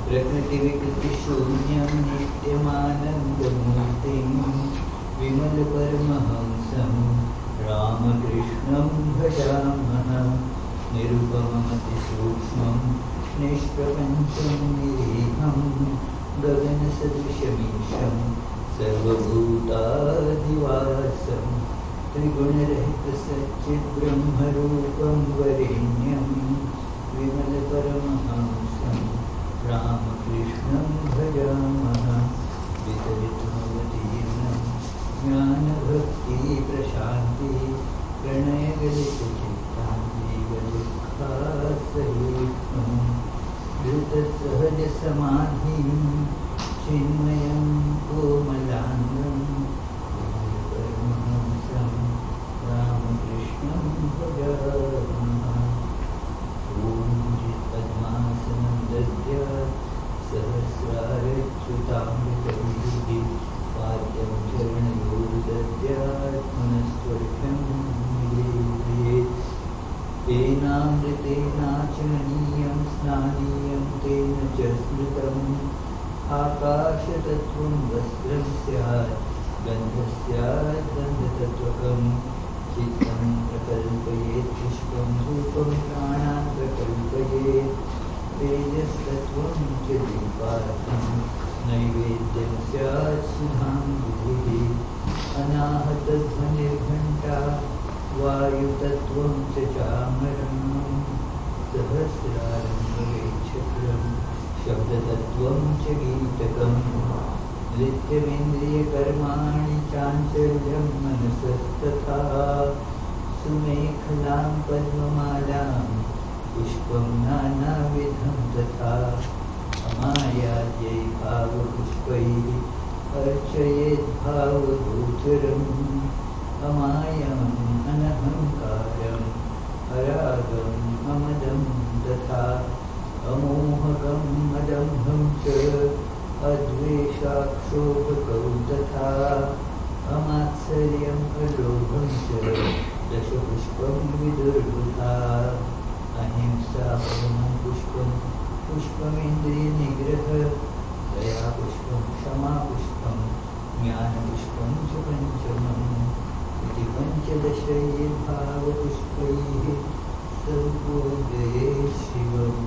प्रकृतिविकृतिशून्यं नित्यमानन्दमूर्तिं विमलपरमहंसं रामकृष्णं भजामः। निरुपममतिसूक्ष्मं निष्प्रपञ्चं निरीहं गगनसदृशमीशं सर्वभूताधिवासं त्रिगुणरहितसच्चिद्ब्रह्मरूपं वरेण्यं विमलपरमहंसं रामकृष्णं भजामः। वितरितुमवतीर्णं ज्ञानभक्तिप्रशान्ति प्रणयगलितचित्तां जीवदुःखासहिष्णुं धृतसहजसमाधिं चिन्मयं कोमलाङ्गं परमहंसं रामकृष्णं भजामः। ॐ पद्मासनं दद्यात् सहस्रारच्युतामृतैः पाद्यं चरणयोर्दद्यात् मनस्त्वर्घ्यं निवेदयेत्। तेनामृतेनाचमनीयं स्नानीयं तेन च स्मृतम् आकाशतत्त्वं वस्त्रं स्यात् गन्धस्यात् गन्धतत्त्वकम् चित्तं प्रकल्पयेत् पुष्पं रूपं प्राणान् प्रकल्पयेत् तेजस्तत्त्वं च दीपार्थं नैवेद्यं स्यात् सुधां बुधिः अनाहतध्वनिर्घण्टा वायुतत्त्वं च चामरं सहस्रारम्भवेच्छक्रं शब्दतत्त्वं च गीतकम् नित्यमेन्द्रियकर्माणि चाञ्चल्यं मनसस्तथा सुमेखलां पद्ममालां पुष्पं नानाविधं तथा अमायाद्यै भावपुष्पैः अर्चयेत् भावगोचरम् अमायम् अनहङ्कारम् अरागम् अमदं तथा अमोहकम् अदम्भं च अद्वेषाक्षोभकौ तथा अमात्सर्यम् अलोभं च दशपुष्पं विदुर्बुधा अहिंसा परमं पुष्पं पुष्पमिन्द्रियनिग्रह दया पुष्पं क्षमा पुष्पं ज्ञानपुष्पं च पञ्चमम् इति पञ्चदशैर्भावपुष्पैः सम्पूजये शिवम्।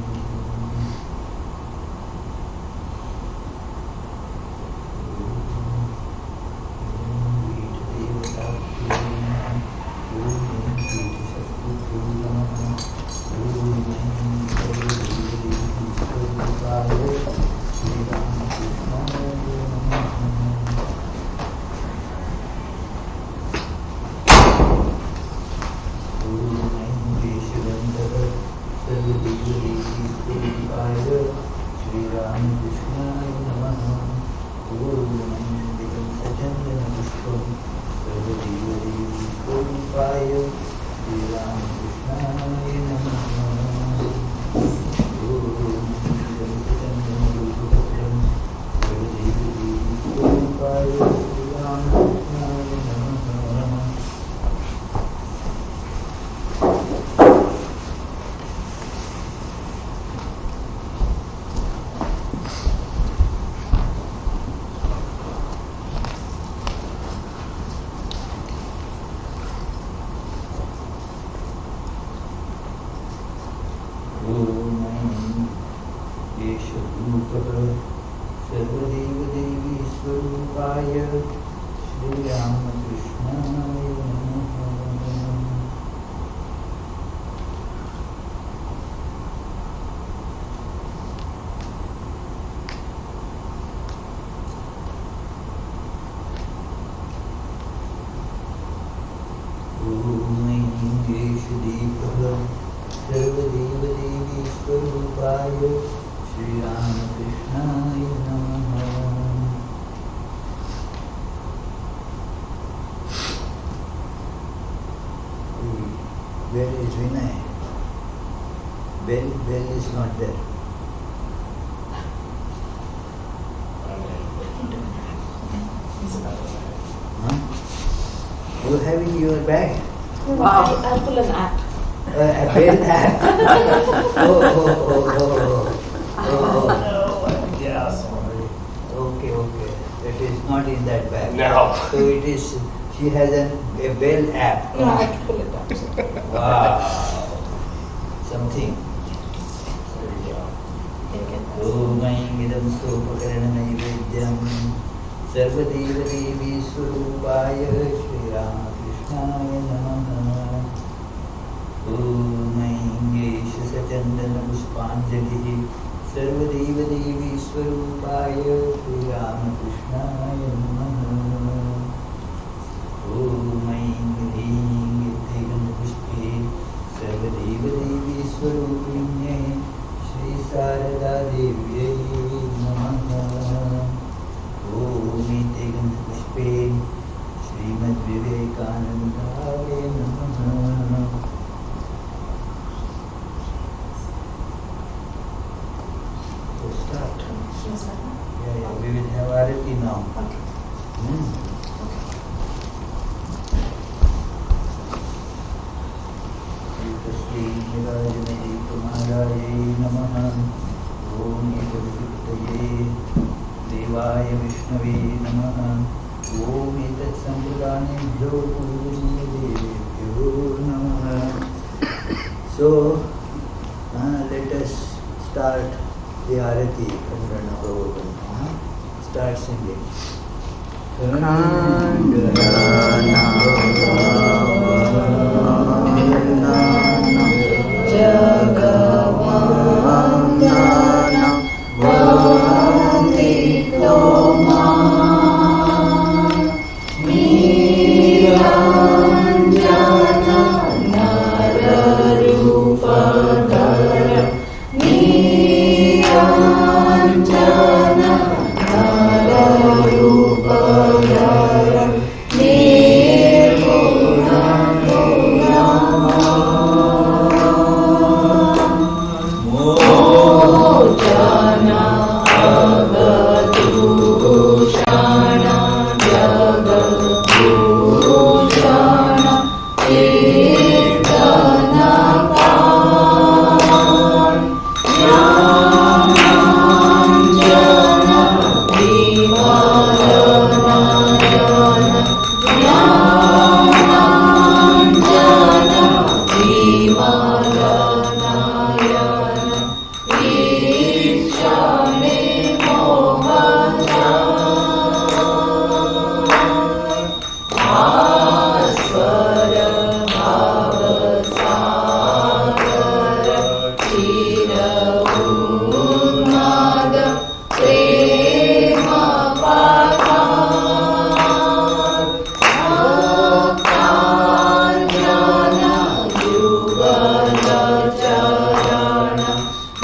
Vinay. Bell is not there. Huh? You have in your bag? Wow. I'll pull an app. A bell app. Oh. Yeah, sorry. Okay. It is not in that bag. No. So it is. She has a bell app. No, I can pull it up. Wow. Something. There you go. Omangidam Sopakaranam Naivedyam Sarvadeva Devi Swarupaya Shri Ramakrishnaya Namaha. Omangesha Sachandana Puspanjali Sarvadeva Devi Swarupaya Shri Ramakrishnaya Namaha. Omangedegam Pushpe Sarvadeva Devi Swarupinye Shri Sarada Devi Namaha. Om Itegam Pushpe Srimad Vivekanandaya Namaha. So start. Yeah, we will have Arati now. Okay. Shri Nirajanayi Kumaraye Namaha. Om Ekaviptaye Devaya Vishnave Namaha. Om Etat Sampradhanebhyo Purvanidebhyo Namaha. So, let us start the Arati from Anubhavananda. Start singing. Jagavandana Vandito Niranjana Nararupadara Niranjana Nararupadara Nirguna Mojana Agadushana Jagadushana Kirtanakan Jnananjana Vimaranayana Jnananjana Vimaranayana Ishane Mohajan Aswara Bhavasagara Chira Unnada Prema Pathan Bhaktanjana Yugala Charana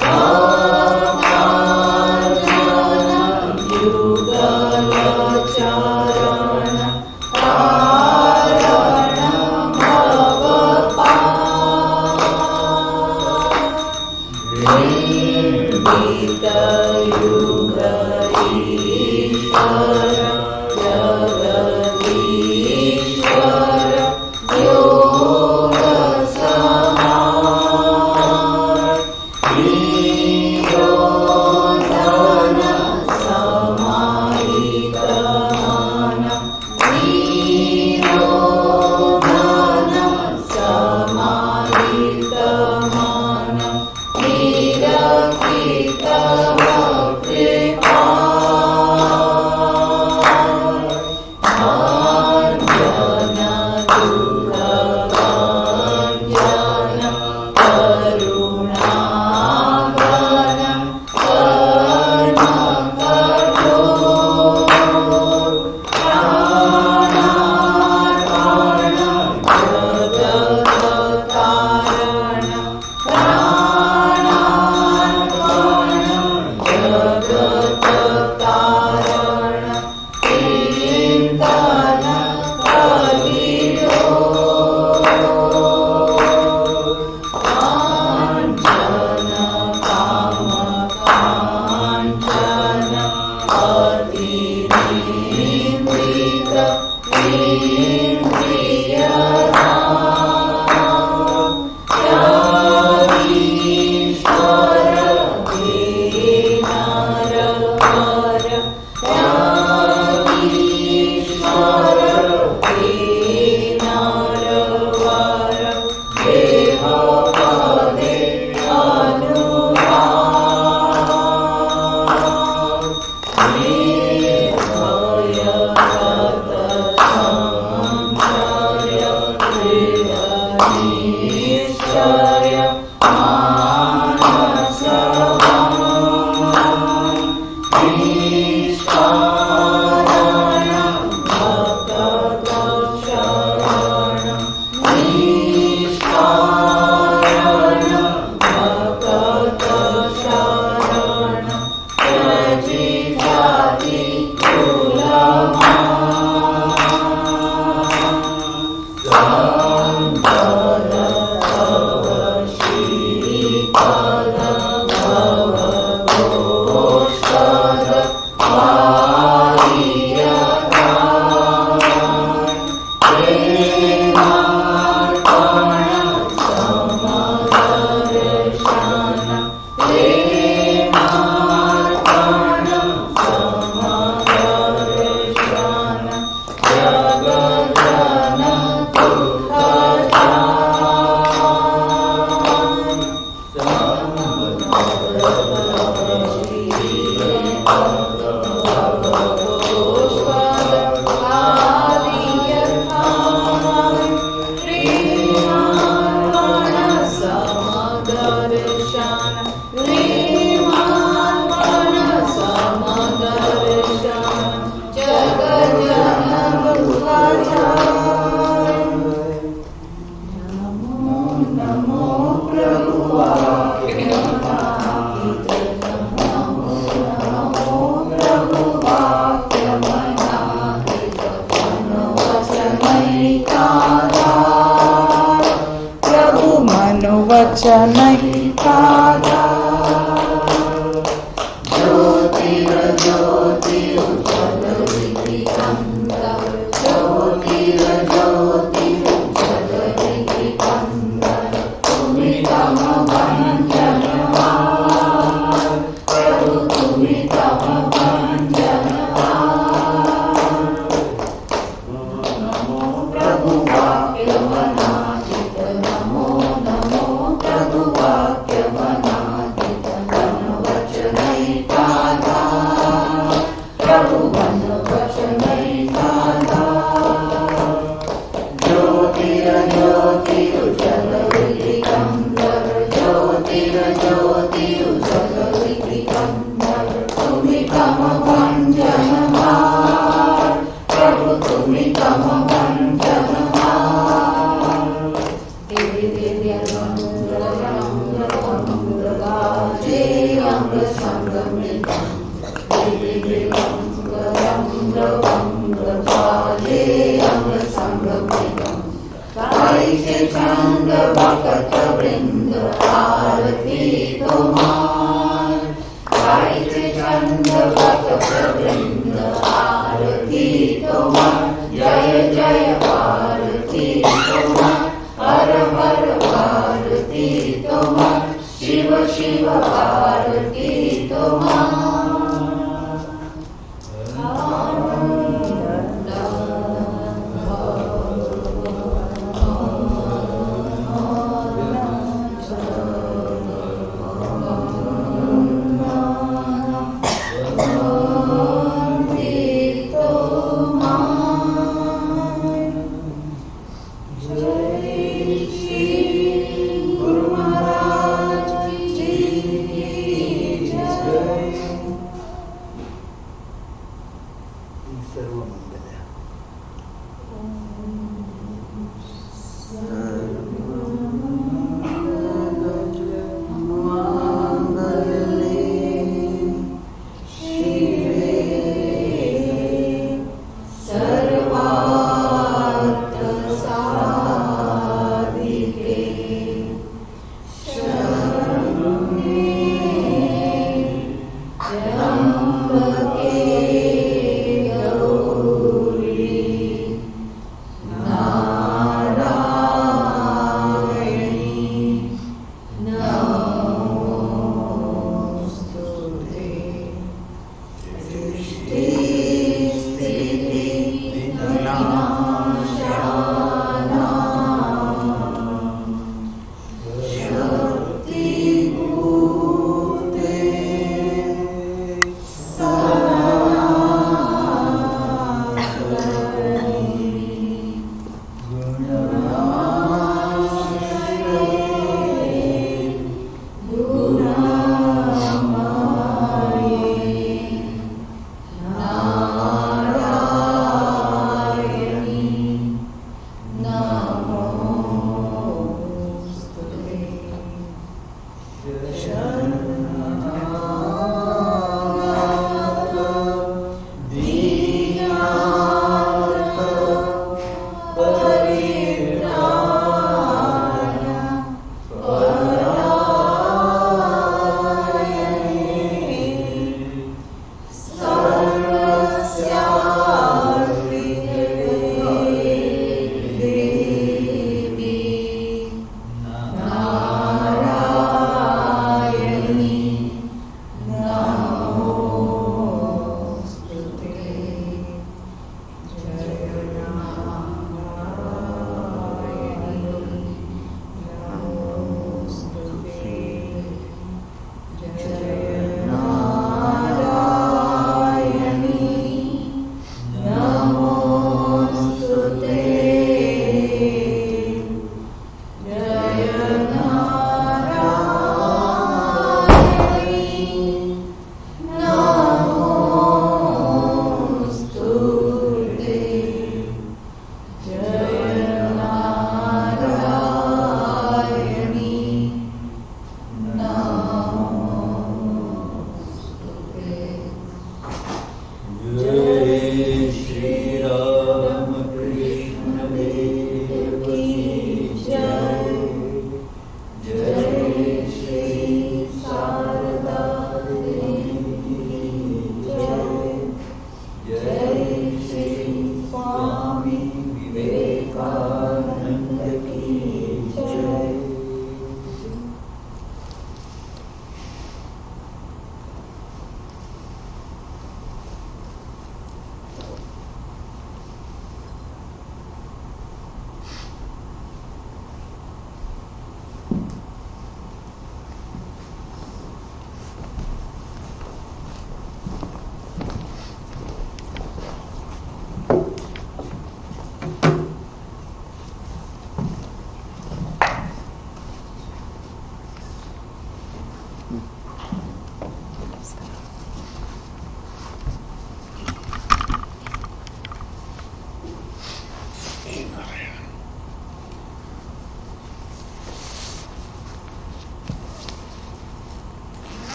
Bhaktanjana Yugala Charana Karana Gita Yuga Ishvara Jagadishvara Yoga Samar Nirodhana Samahitamana Nirodhana Samahitamana Nirakita Kripa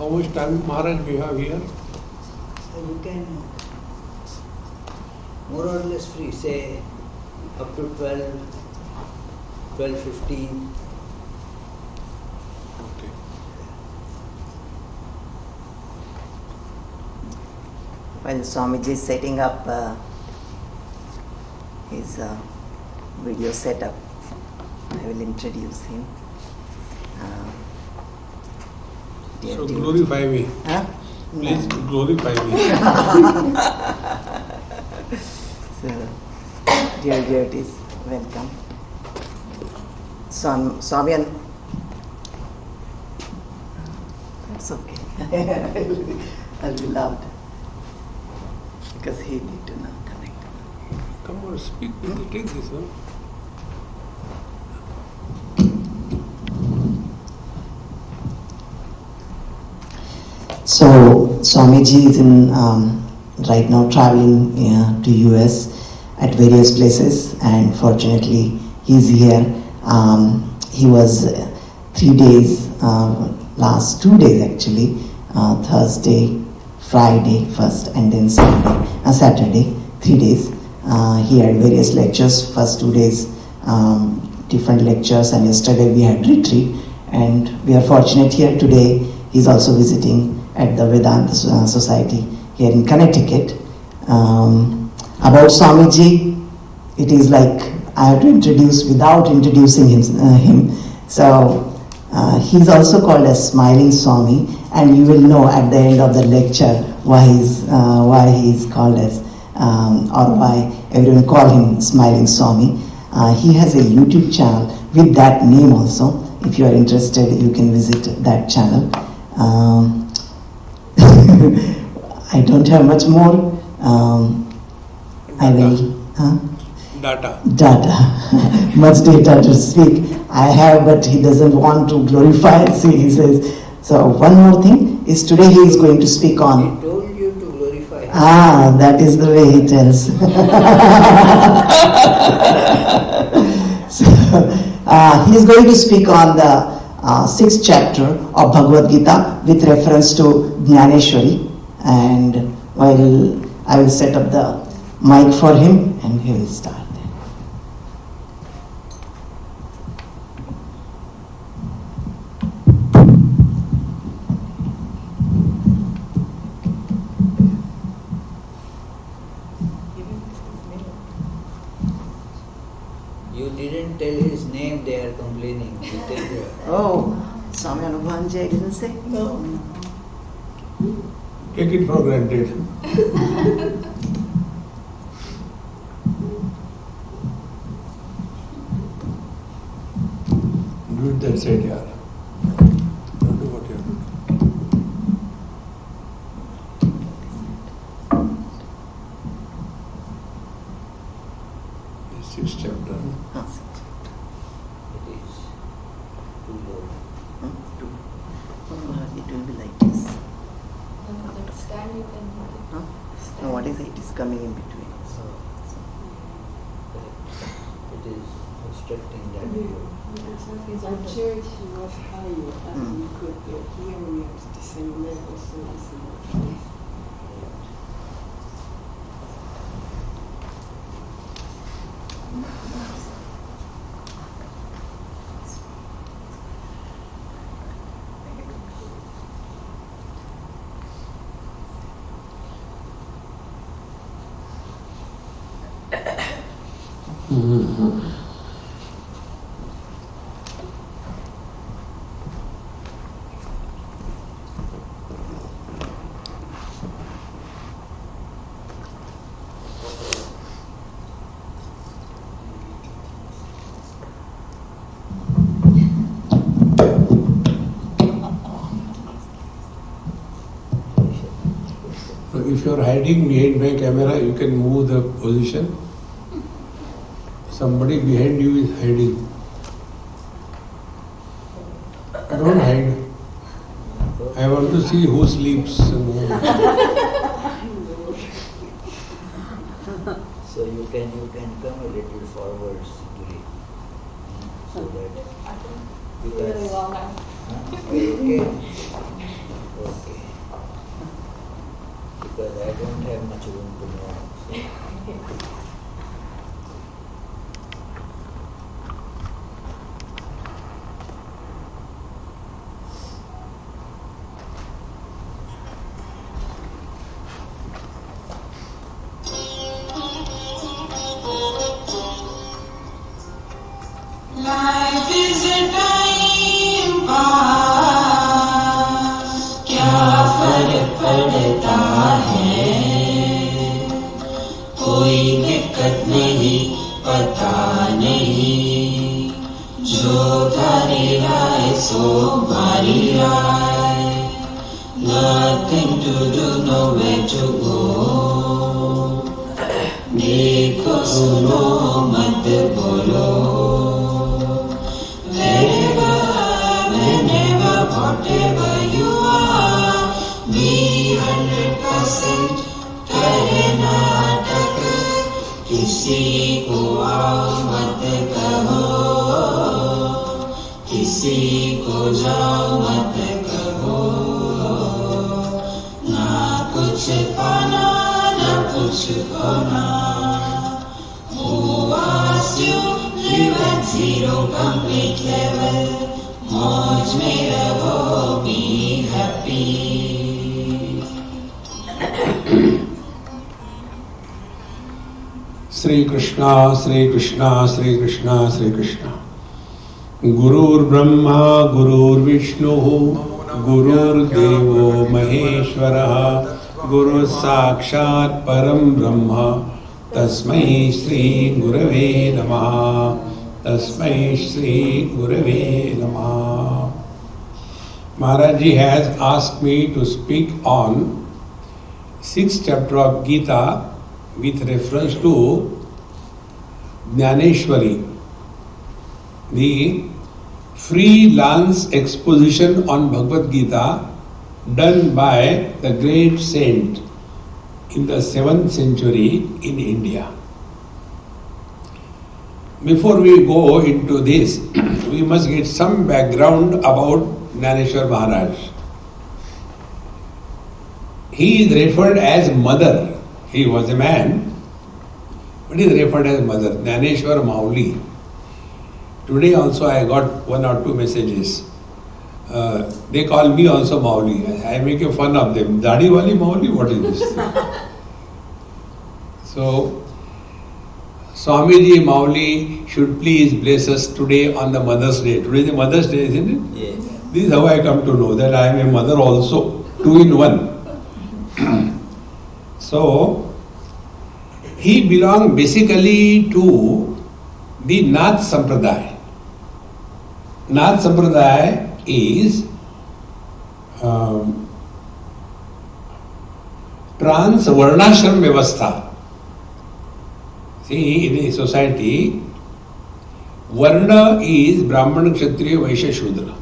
How much time, Maharaj, we have here? You can more or less free, say up to 12:15. Okay. While Swamiji is setting up his video setup, I will introduce him. Dear So devotee. glorify me. Huh? Please glorify me. So, dear devotees, welcome. Swamian. That's okay. I'll be loud. Because he need to now connect. Come on, speak with me. Take this one. So Swamiji is in right now traveling to US at various places, and fortunately he's here. He was 3 days, last 2 days actually, Thursday, Friday first, and then Saturday, 3 days. He had various lectures. First 2 days different lectures, and yesterday we had retreat, and we are fortunate here today. He's also visiting at the Vedanta Society here in Connecticut. About Swamiji, it is like I have to introduce without introducing him. So he's also called as Smiling Swami, and you will know at the end of the lecture why he's called as, or why everyone call him Smiling Swami. He has a YouTube channel with that name also. If you are interested, you can visit that channel. I don't have much more. I will. Data. Much data to speak. I have, but he doesn't want to glorify. See, he says. So one more thing is today he is going to speak on. He told you to glorify. That is the way he tells. So, he is going to speak on the 6th chapter of Bhagavad Gita with reference to Dnyaneshwari, and while I will set up the mic for him and he will start then. You didn't tell his name, they are complaining. You tell her. Oh, Swami Anubhavananda, I didn't say? No. Take it for granted. Do it that side, yaar. Don't do what you have to do. The 6th chapter. It is too low. It will be like this. Stand, you can Huh? No, what is it? It is coming in between. It is obstructing that view. Our charity was higher, and we could hear we at the same level, so it's not. So if you are hiding behind my camera, you can move the position. Somebody behind you is hiding. Don't hide. I want to see who sleeps. So you can come a little forward, Situri, so that really because well now. okay. don't have much room to know. Life is a time pass, क्या फर्क पड़ता है, कोई दिक्कत नहीं, पता नहीं, जो भारी आए सो भारी आए, nothing to do, nowhere to go, देखो सुनो मत बोलो, whatever you are, be 100% करे नाटक, किसी को आओ मत कहो, किसी को जाओ मत कहो, ना कुछ पाना ना कुछ खोना, who asked you live at zero complete level, मौज में रहो, be happy. Sri Krishna, Sri Krishna, Sri Krishna, Sri Krishna. Gurur Brahma, Gurur Vishnu, Gurur Devo Maheshwara, Guru Sakshat Param Brahma, Tasmai Sri Gurave Namaha. Tasmai Shri Gurave Namaha. Maharaj Ji has asked me to speak on 6th chapter of Gita with reference to Dnyaneshwari, the freelance exposition on Bhagavad Gita done by the great saint in the 7th century in India. Before we go into this, we must get some background about Dnyaneshwara Maharaj. He is referred as mother. He was a man, but he is referred as mother. Dnyaneshwara Mauli. Today also I got 1 or 2 messages. They call me also Mauli. I make a fun of them. Dadi wali Mauli, what is this? So, Swamiji Mauli should please bless us today on the Mother's Day. Today is the Mother's Day, isn't it? Yes. This is how I come to know that I am a mother also, 2 in 1. So, he belonged basically to the Nath Sampradaya. Nath Sampradaya is trans-varnashram vyavastha. See, in a society, Varna is Brahmana, Kshatriya, Vaishya, Shudra.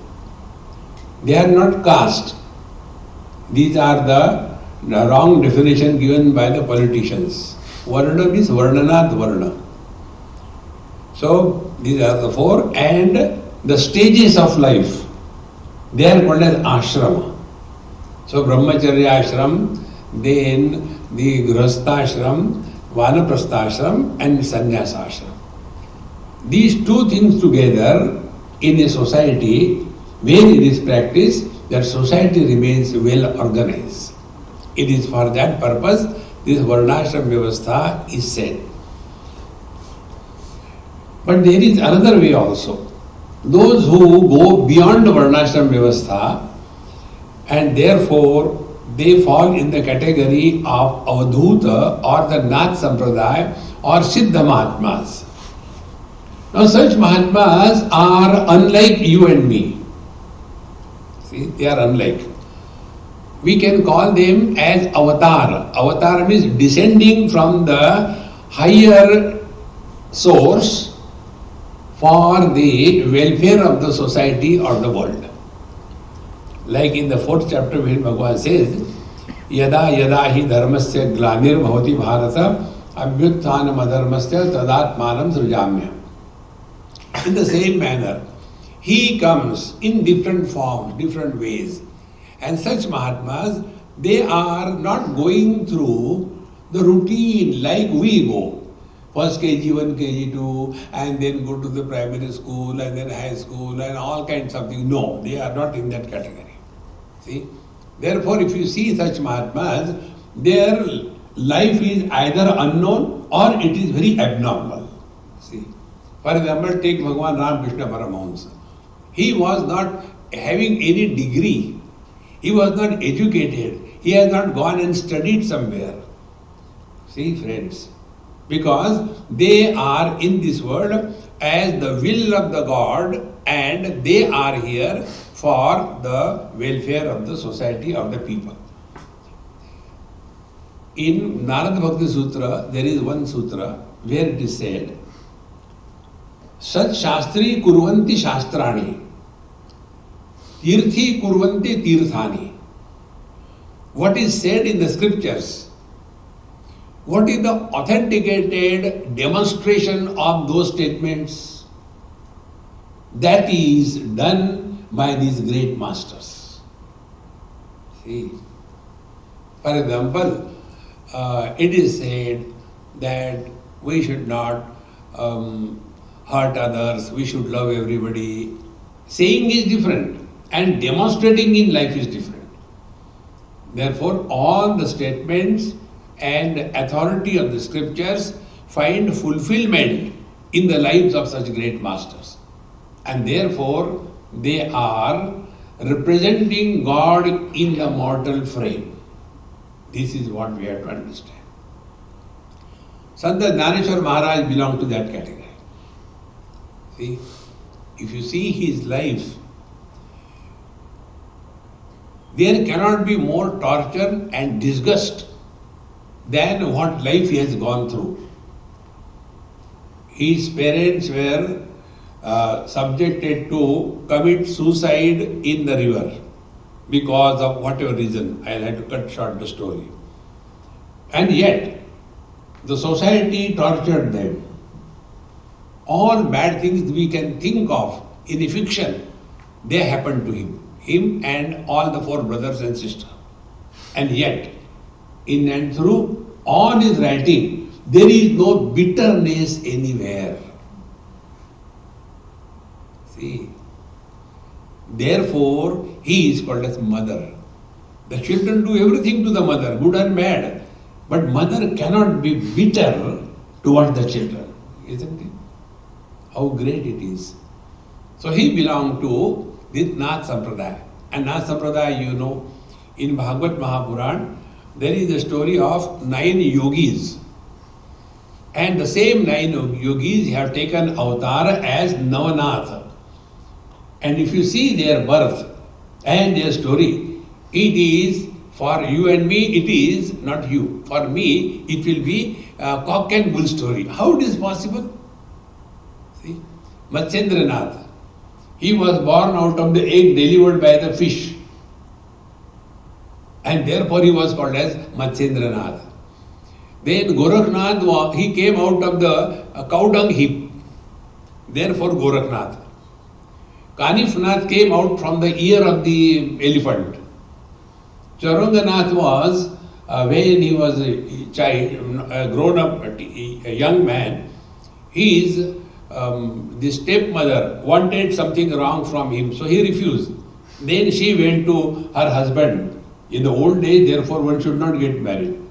They are not caste. These are the wrong definition given by the politicians. Varna means Varnanath Varna. So, these are the 4, and the stages of life, they are called as ashrama. So, Brahmacharya ashram, then the Grihastha ashram, Vanaprastha ashram, and Sannyasa ashram. These 2 things together in a society, when it is practiced, that society remains well organized. It is for that purpose this Varnashram Vyavastha is said. But there is another way also. Those who go beyond Varnashram Vyavastha and therefore they fall in the category of Avadhuta or the Nath Sampradaya or Siddha Mahatmas. Now such Mahatmas are unlike you and me. See, they are unlike. We can call them as avatar. Avatar means descending from the higher source for the welfare of the society or the world. Like in the 4th chapter when Bhagavad says, Yada yada hi dharmasya glanir bhavati bharata abhyutthanam adharmasya tadatmanam srijamya. In the same manner, he comes in different forms, different ways. And such Mahatmas, They are not going through the routine like we go. First KG 1, KG 2, and then go to the primary school and then high school and all kinds of things. No, they are not in that category. See? Therefore, if you see such Mahatmas, their life is either unknown or it is very abnormal. See? For example, take Bhagavan Ramakrishna Paramahansa. He was not having any degree. He was not educated. He has not gone and studied somewhere. See, friends, because they are in this world as the will of the God and they are here for the welfare of the society, of the people. In Narada Bhakti Sutra, there is one sutra where it is said, Sat Shastri Kurvanti Shastrani, Tirthi Kurvanti Tirthani. What is said in the scriptures? What is the authenticated demonstration of those statements? That is done by these great masters. See, for example, it is said that we should not hurt others, we should love everybody. Saying is different and demonstrating in life is different. Therefore, all the statements and authority of the scriptures find fulfillment in the lives of such great masters. And therefore, they are representing God in the mortal frame. This is what we have to understand. Sant Dnyaneshwara Maharaj belonged to that category. See, if you see his life, there cannot be more torture and disgust than what life he has gone through. His parents were subjected to commit suicide in the river because of whatever reason. I'll have to cut short the story. And yet, the society tortured them. All bad things we can think of in a fiction, they happened to him and all the 4 brothers and sisters. And yet, in and through all his writing, there is no bitterness anywhere. See, therefore, he is called as mother. The children do everything to the mother, good and bad. But mother cannot be bitter towards the children, isn't it? How great it is. So he belonged to this Nath Sampradaya. And Nath Sampradaya, you know, in Bhagavad Mahapuran, there is a story of 9 yogis. And the same 9 yogis have taken avatar as Navanath. And if you see their birth and their story, it is for you and me, it is not you. For me, it will be a cock and bull story. How it is possible? See, Matsyendranath, he was born out of the egg delivered by the fish. And therefore he was called as Matsyendranath. Then Gorakhnath, he came out of the cow dung heap. Therefore Gorakhnath. Kanifnath came out from the ear of the elephant. Charanganath was, when he was a child, a grown up, a young man, his the stepmother wanted something wrong from him, so he refused. Then she went to her husband. In the old days, therefore, one should not get married.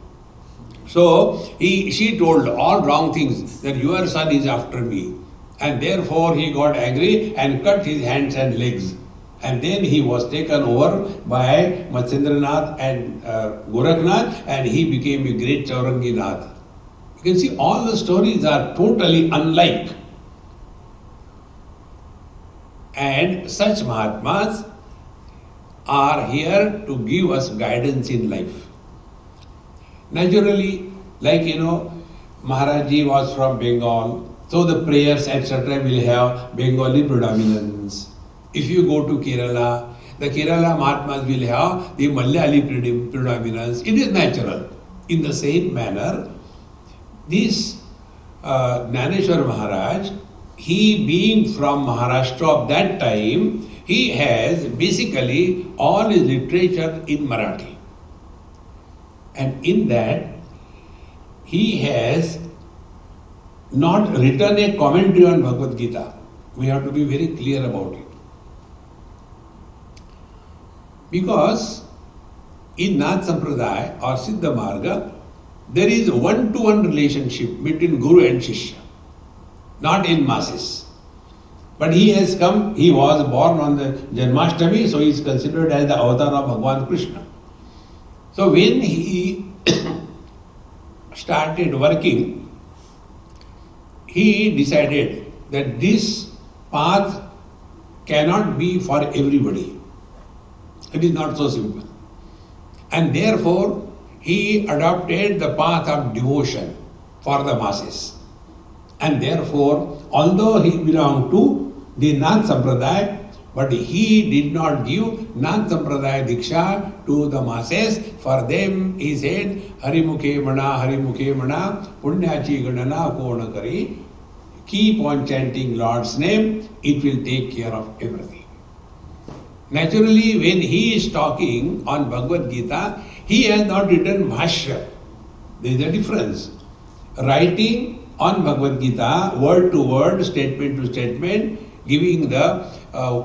So she told all wrong things, that your son is after me. And therefore he got angry and cut his hands and legs. And then he was taken over by Matsyendranath and Gorakhnath, and he became a great Chauranginath. You can see all the stories are totally unlike. And such Mahatmas are here to give us guidance in life. Naturally, like Maharaji was from Bengal, so the prayers etc. will have Bengali predominance. If you go to Kerala, the Kerala Mahatmas will have the Malayali predominance. It is natural. In the same manner, this Dnyaneshwara Maharaj, he being from Maharashtra of that time, he has basically all his literature in Marathi. And in that, he has not written a commentary on Bhagavad Gita. We have to be very clear about it. Because in Nath Sampradaya or Siddha Marga, there is a one-to-one relationship between Guru and Shishya, not in masses. But he has come, he was born on the Janmashtami, so he is considered as the avatar of Bhagavan Krishna. So when he started working, he decided that this path cannot be for everybody. It is not so simple. And therefore, he adopted the path of devotion for the masses. And therefore, although he belonged to the Nath Sampradaya, but he did not give Nath Sampradaya Diksha to the masses. For them, he said, Harimukhe Mana, Punyachi Ganana Kona Kari. Keep on chanting Lord's name, it will take care of everything. Naturally, when he is talking on Bhagavad Gita, he has not written Bhashya. There is a difference. Writing on Bhagavad Gita, word to word, statement to statement, giving the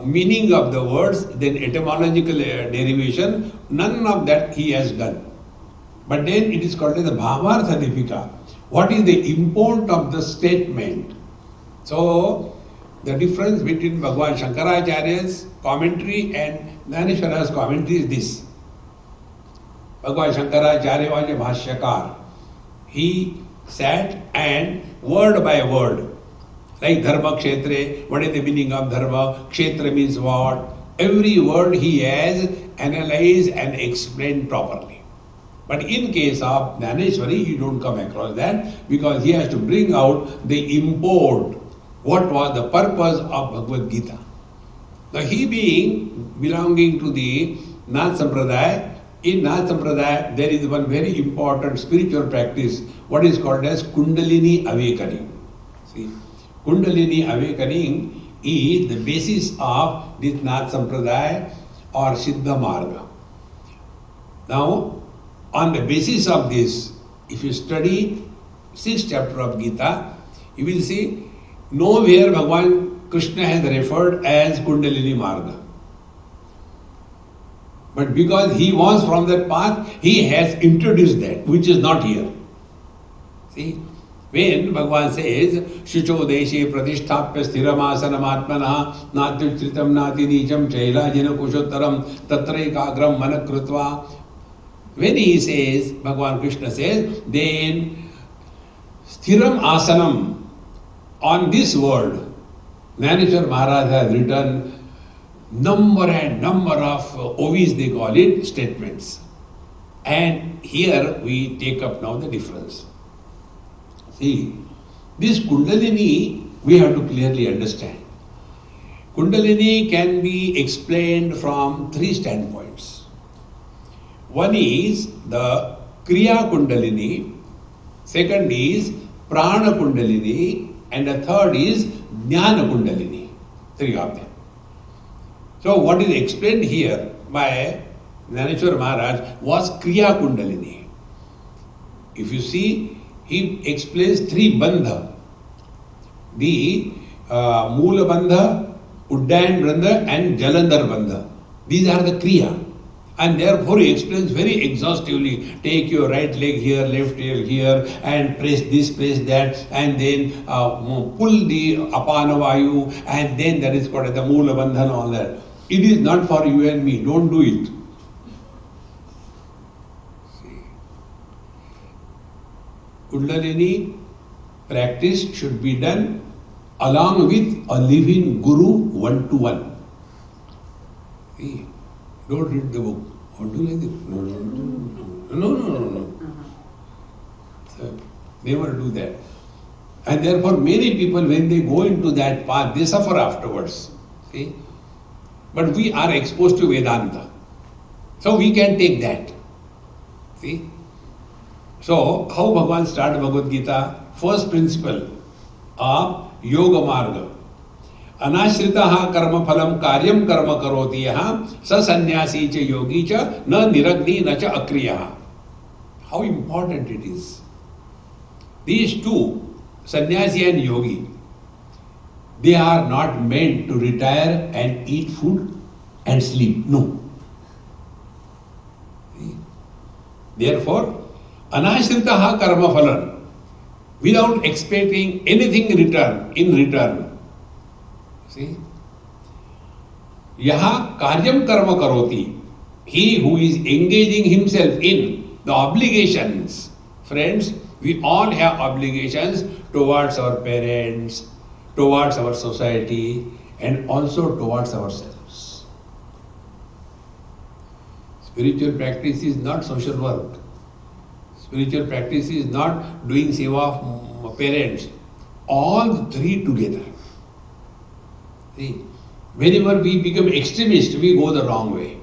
meaning of the words, then etymological derivation, none of that he has done. But then it is called as the Bhavartha Dipika. What is the import of the statement? So, the difference between Bhagavan Shankaracharya's commentary and Dnyaneshwara's commentary is this. Bhagavan Shankaracharya was a Bhashyakar. He sat and word by word, like Dharma Kshetre, what is the meaning of Dharma? Kshetra means what? Every word he has analyzed and explained properly. But in case of Dnyaneshwari, you don't come across that because he has to bring out the import. What was the purpose of Bhagavad Gita? Now he being belonging to the Nath Sampradaya, in Nath Sampradaya there is one very important spiritual practice, what is called as Kundalini awakening. See, Kundalini awakening is the basis of this Nath Sampradaya or Siddha Marga. Now, on the basis of this, if you study 6th chapter of Gita, you will see nowhere Bhagavan Krishna has referred as Kundalini Marga. But because he was from that path, he has introduced that, which is not here. See, when Bhagavan says, Shucho Deshe Pradishtapya Sthiramasanam Atmana Natyutritam Nati Nicham Chaila Jena Kushottaram Tatre Kagram Manakrutva. When he says, Bhagavan Krishna says, then Sthiram Asanam, on this word, Dnyaneshwar Maharaj has written number and number of ovis, they call it, statements. And here we take up now the difference. See, this Kundalini we have to clearly understand. Kundalini can be explained from 3 standpoints. One is the Kriya Kundalini, second is Prana Kundalini, and the third is Jnana Kundalini. 3 of them. So what is explained here by Dnyaneshwar Maharaj was Kriya Kundalini. If you see, he explains 3 bandha. The Moola bandha, Uddayan bandha and Jalandhar bandha. These are the Kriya. And therefore he explains very exhaustively, take your right leg here, left leg here, and press this, press that, and then pull the Apana Vayu, and then that is called the Moola bandha and all that. It is not for you and me, don't do it. See. Kundalini practice should be done along with a living Guru 1-to-1. See. Don't read the book. Or do like this. No. So, never do that. And therefore many people, when they go into that path, they suffer afterwards. See? But we are exposed to Vedanta. So we can take that. See? So, how Bhagavan started Bhagavad Gita? First principle of Yoga Marga. Anashritaha karma phalam karyam karma karoti yaha sa sannyasi cha yogi cha na niragni na cha akriyaha. how important it is. These two, sannyasi and yogi, they are not meant to retire and eat food and sleep. No. Therefore, anashritaha karma phalan, without expecting anything in return. See? Yaha karyam karma karoti. He who is engaging himself in the obligations. Friends, we all have obligations towards our parents, towards our society, and also towards ourselves. Spiritual practice is not social work. Spiritual practice is not doing seva of parents. All three together. See, whenever we become extremist, we go the wrong way.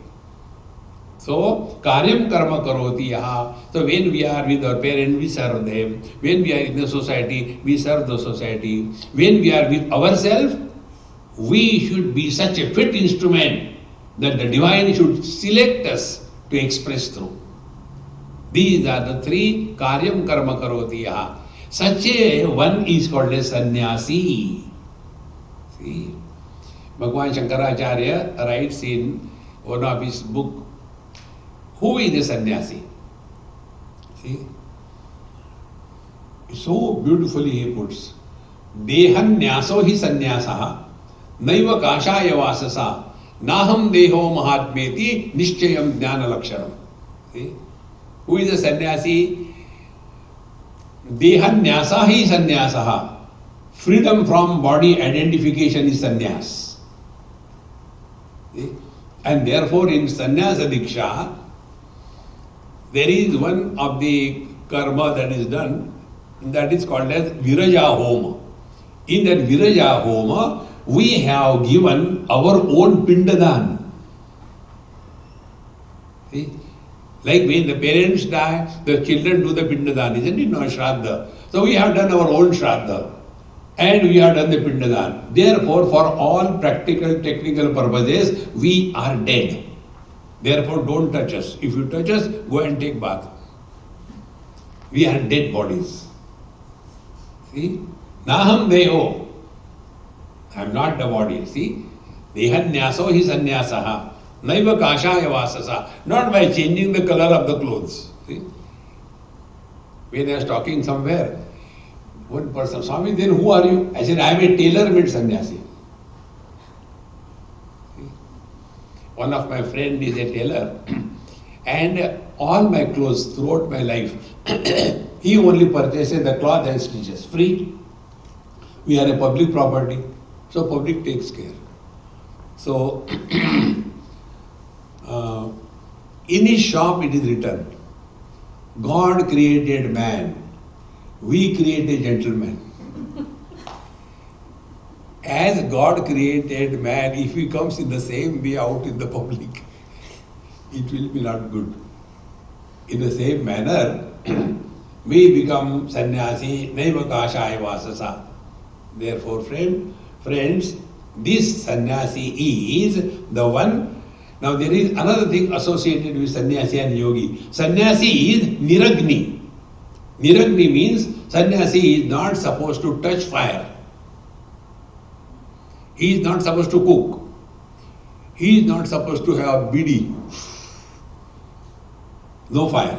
So, karyam karma karoti yaha. So, when we are with our parents, we serve them. When we are in the society, we serve the society. When we are with ourselves, we should be such a fit instrument that the divine should select us to express through. These are the three karyam karma karoti yaha. Such a one is called as sannyasi. See, Bhagwan Shankaracharya writes in one of his book, who is a sannyasi? See, so beautifully he puts, dehanyaso hi sannyasaha naiva kashaya vasasa naham deho mahatmeti nishchayam jnana lakshanam. See, who is a sannyasi? Dehanyasa hi sannyasaha. Freedom from body identification is sannyas. See? And therefore in sannyasa diksha, there is one of the karma that is done, that is called as viraja homa. In that viraja homa, we have given our own pindadan. See? Like when the parents die, the children do the pindadan, isn't it? No, shraddha. So we have done our own shraddha. And we have done the pindadan. Therefore, for all practical, technical purposes, we are dead. Therefore, don't touch us. If you touch us, go and take bath. We are dead bodies. See? Naham deho. I am not the body. See? Dehanyaso hi sannyasaha. Naiva kashaya vasasa. Not by changing the color of the clothes. See? When I was talking somewhere, one person, Swami, then who are you? I said, I am a tailor-made sannyasi. One of my friends is a tailor, and all my clothes throughout my life, he only purchases the cloth and stitches, free. We are a public property, so public takes care. So, in his shop it is written, God created man, we create a gentleman. As God created man, if he comes in the same way out in the public, it will be not good. In the same manner, we become sannyasi, naiva kashaya vasasa. Therefore, friends, this sannyasi is the one. Now there is another thing associated with sannyasi and yogi. Sannyasi is niragni. Niragni means sannyasi is not supposed to touch fire. He is not supposed to cook. He is not supposed to have bidi. No fire.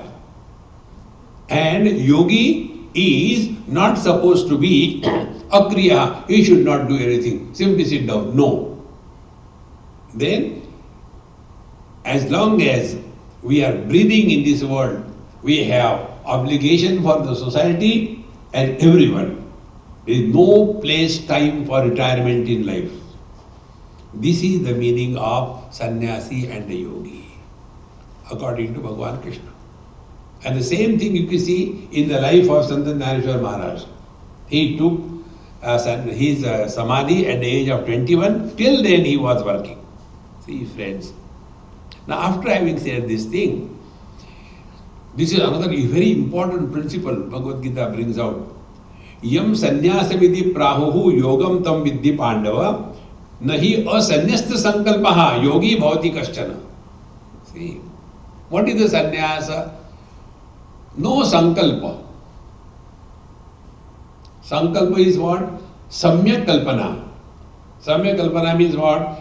And yogi is not supposed to be akriya. He should not do anything. Simply sit down. No. Then, as long as we are breathing in this world, we have obligation for the society and everyone. There is no place, time for retirement in life. This is the meaning of sannyasi and the yogi, according to Bhagavan Krishna. And the same thing you can see in the life of Sant Dnyaneshwari Maharaj. He took his samadhi at the age of 21. Till then he was working. See, friends. Now, after having said this thing, this is another very important principle Bhagavad Gita brings out. Yam sannyasa vidhi prahuhu yogam tam vidhi pandava nahi asanyasta sankalpaha yogi bhavati kaschana. See, what is the sannyasa? No sankalpa. Sankalpa is what? Samyak kalpana. Samyak kalpana means what?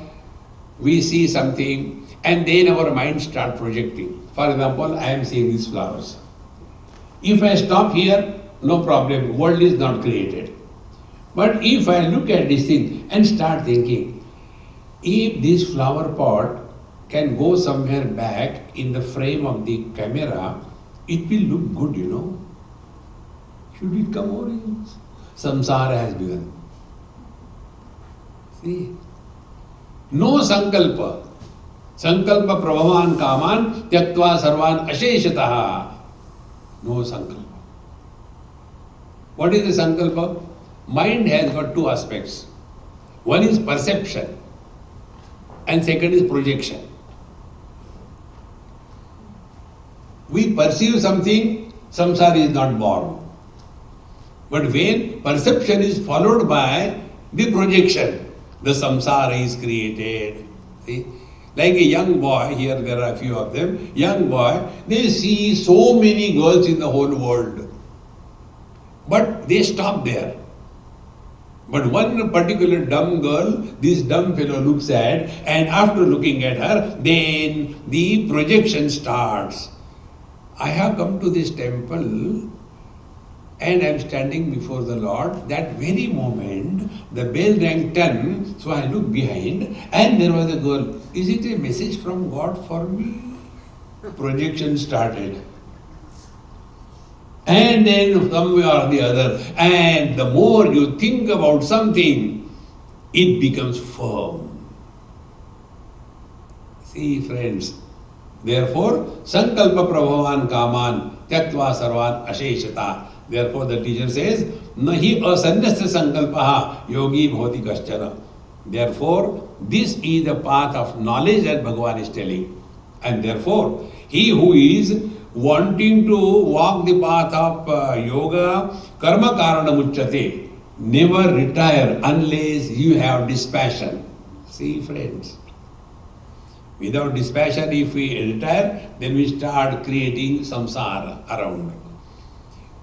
We see something and then our mind start projecting. For example, I am seeing these flowers. If I stop here, no problem, world is not created. But if I look at this thing and start thinking, if this flower pot can go somewhere back in the frame of the camera, it will look good, you know. Should it come over here? Samsara has begun. See? No sankalpa. Sankalpa prabhavan kaman tyaktva sarvan asheshataha. No sankalpa. What is the sankalpa? Mind has got two aspects. One is perception and second is projection. We perceive something, samsara is not born. But when perception is followed by the projection, the samsara is created. See? Like a young boy, here there are a few of them, young boy, they see so many girls in the whole world. But they stop there. But one particular dumb girl, this dumb fellow looks at, and after looking at her, then the projection starts. I have come to this temple and I am standing before the Lord. That very moment, the bell rang 10, so I looked behind and there was a girl. Is it a message from God for me? Projection started. And then somewhere or the other, and the more you think about something, it becomes firm. See, friends, therefore, sankalpa prabhavan kaman tyaktva sarvan asheshata. Therefore, the teacher says, nahi asannasya sankalpaha yogi bhavati kaschana. Therefore, this is the path of knowledge that Bhagavan is telling. And therefore, he who is wanting to walk the path of yoga, karma karana muchyate, never retire unless you have dispassion. See, friends, without dispassion, if we retire, then we start creating samsara around.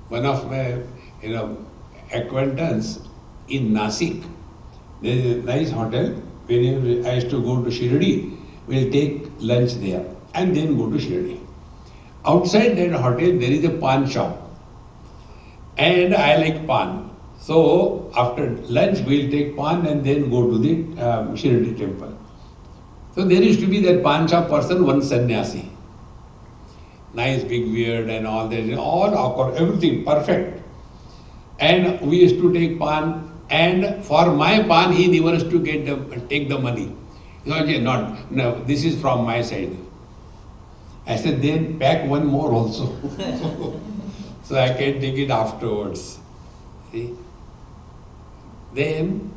One of my acquaintance in Nasik, there is a nice hotel. Whenever I used to go to Shirdi, we'll take lunch there and then go to Shirdi. Outside that hotel, there is a pan shop. And I like pan. So, after lunch, we'll take pan and then go to the Shirdi temple. So, there used to be that pan shop person, one sannyasi. Nice big beard and all that, all awkward, everything perfect. And we used to take pan, and for my pan, he never used to take the money. He said, no, this is from my side. I said, then pack one more also. So I can take it afterwards. See? Then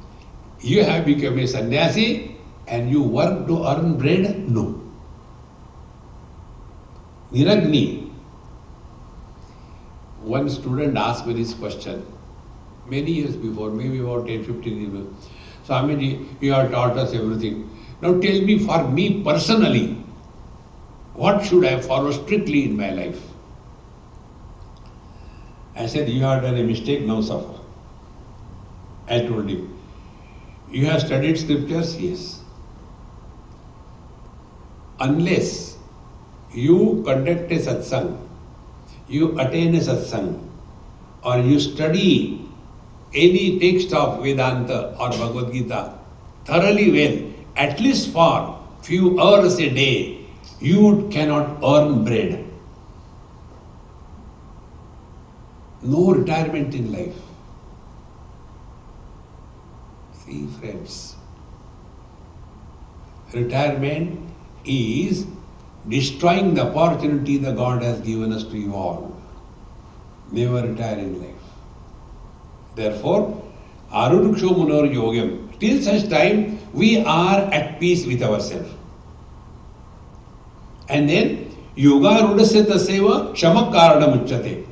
you have become a sannyasi and you work to earn bread? No. Niragni. One student asked me this question many years before, maybe about 10, 15 years before. Swamiji, you have taught us everything. Now tell me, for me personally, what should I follow strictly in my life? I said, you have done a mistake, now suffer. I told him, you have studied scriptures? Yes. Unless you conduct a satsang, you attain a satsang, or you study any text of Vedanta or Bhagavad Gita thoroughly well, at least for few hours a day, you cannot earn bread. No retirement in life. See, friends, retirement is destroying the opportunity that God has given us to evolve. Never retire in life. Therefore, aruruksho munor yogam, till such time we are at peace with ourselves. And then, yoga rudasya taseva shamak karana muchyate.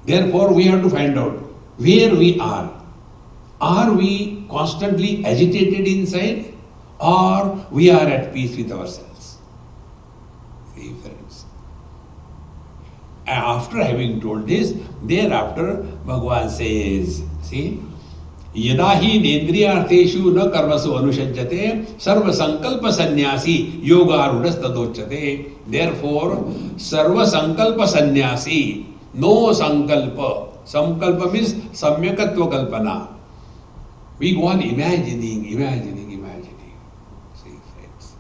Therefore, we have to find out where we are. Are we constantly agitated inside, or we are at peace with ourselves? See, friends. After having told this, thereafter Bhagavan says, see, Yada hi nendriyartheshu na karmasu anushajjate sarva sankalpa sannyasi yoga arudas tadocchate. Therefore, sarva sankalpa sannyasi, no sankalpa. Sankalpa means samyakatva kalpana. We go on imagining. See, friends.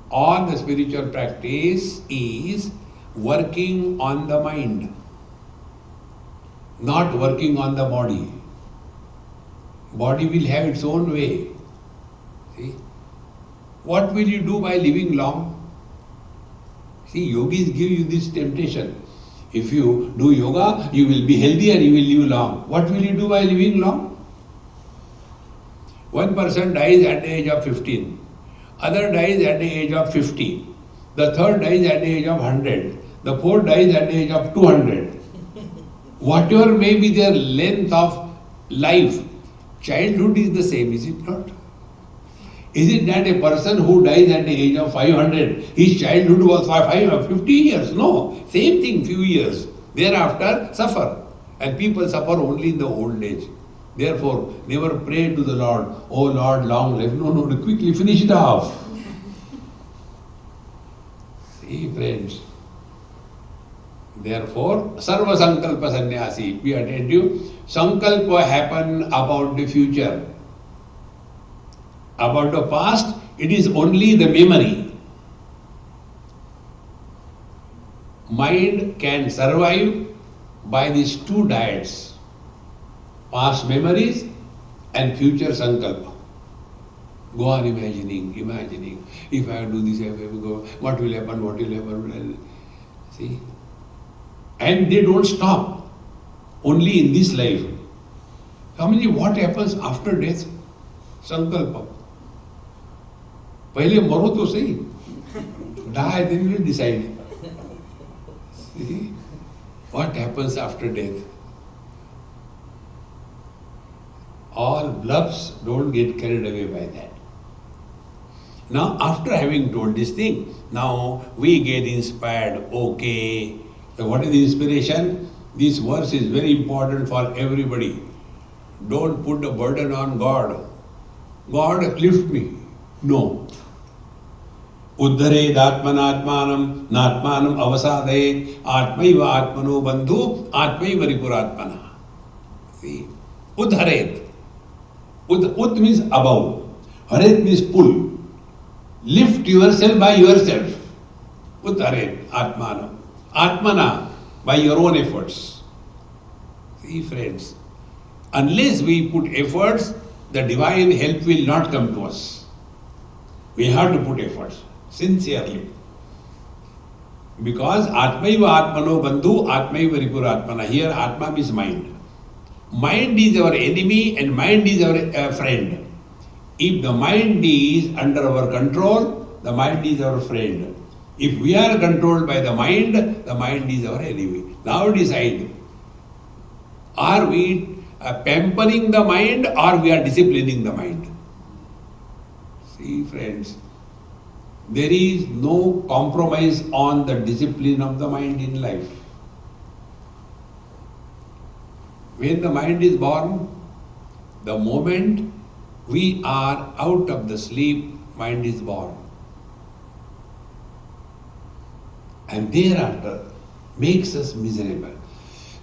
All the spiritual practice is working on the mind, not working on the body. Body will have its own way. See? What will you do by living long? See, yogis give you this temptation. If you do yoga, you will be healthy and you will live long. What will you do by living long? One person dies at the age of 15. Other dies at the age of 50. The third dies at the age of 100. The fourth dies at the age of 200. Whatever may be their length of life, childhood is the same, is it not? Is it that a person who dies at the age of 500, his childhood was 50 years? No, same thing, few years. Thereafter, suffer. And people suffer only in the old age. Therefore, never pray to the Lord, oh Lord, long life. No, quickly finish it off. See, friends. Therefore, sarva sankalpa sannyasi. We attend you. Sankalpa happen about the future. About the past, it is only the memory. Mind can survive by these two diets. Past memories and future sankalpa. Go on imagining. If I do this, if I go, what will happen? See? And they don't stop. Only in this life. What happens after death? Sankalpa. पहले मरो तो सही. Die, then you decide. See? What happens after death? All bluffs, don't get carried away by that. Now, after having told this thing, now we get inspired. Okay. So what is the inspiration? This verse is very important for everybody. Don't put the burden on God. God, lift me. No. Uddhared atmanatmanam natmanam avasadaye atmaiva atmano bandhu atmaiva ripuratmana. See? Uddhared. Ud means above. Haret means pull. Lift yourself by yourself. Uddhared atmanam. Atmana, by your own efforts. See, friends, unless we put efforts, the divine help will not come to us. We have to put efforts, sincerely. Because Atmaiva Atmano Bandhu, Atmaiva Ripuratmana. Here Atma means mind. Mind is our enemy and mind is our friend. If the mind is under our control, the mind is our friend. If we are controlled by the mind is our enemy. Now decide, are we pampering the mind or we are disciplining the mind? See, friends, there is no compromise on the discipline of the mind in life. When the mind is born, the moment we are out of the sleep, mind is born. And thereafter makes us miserable.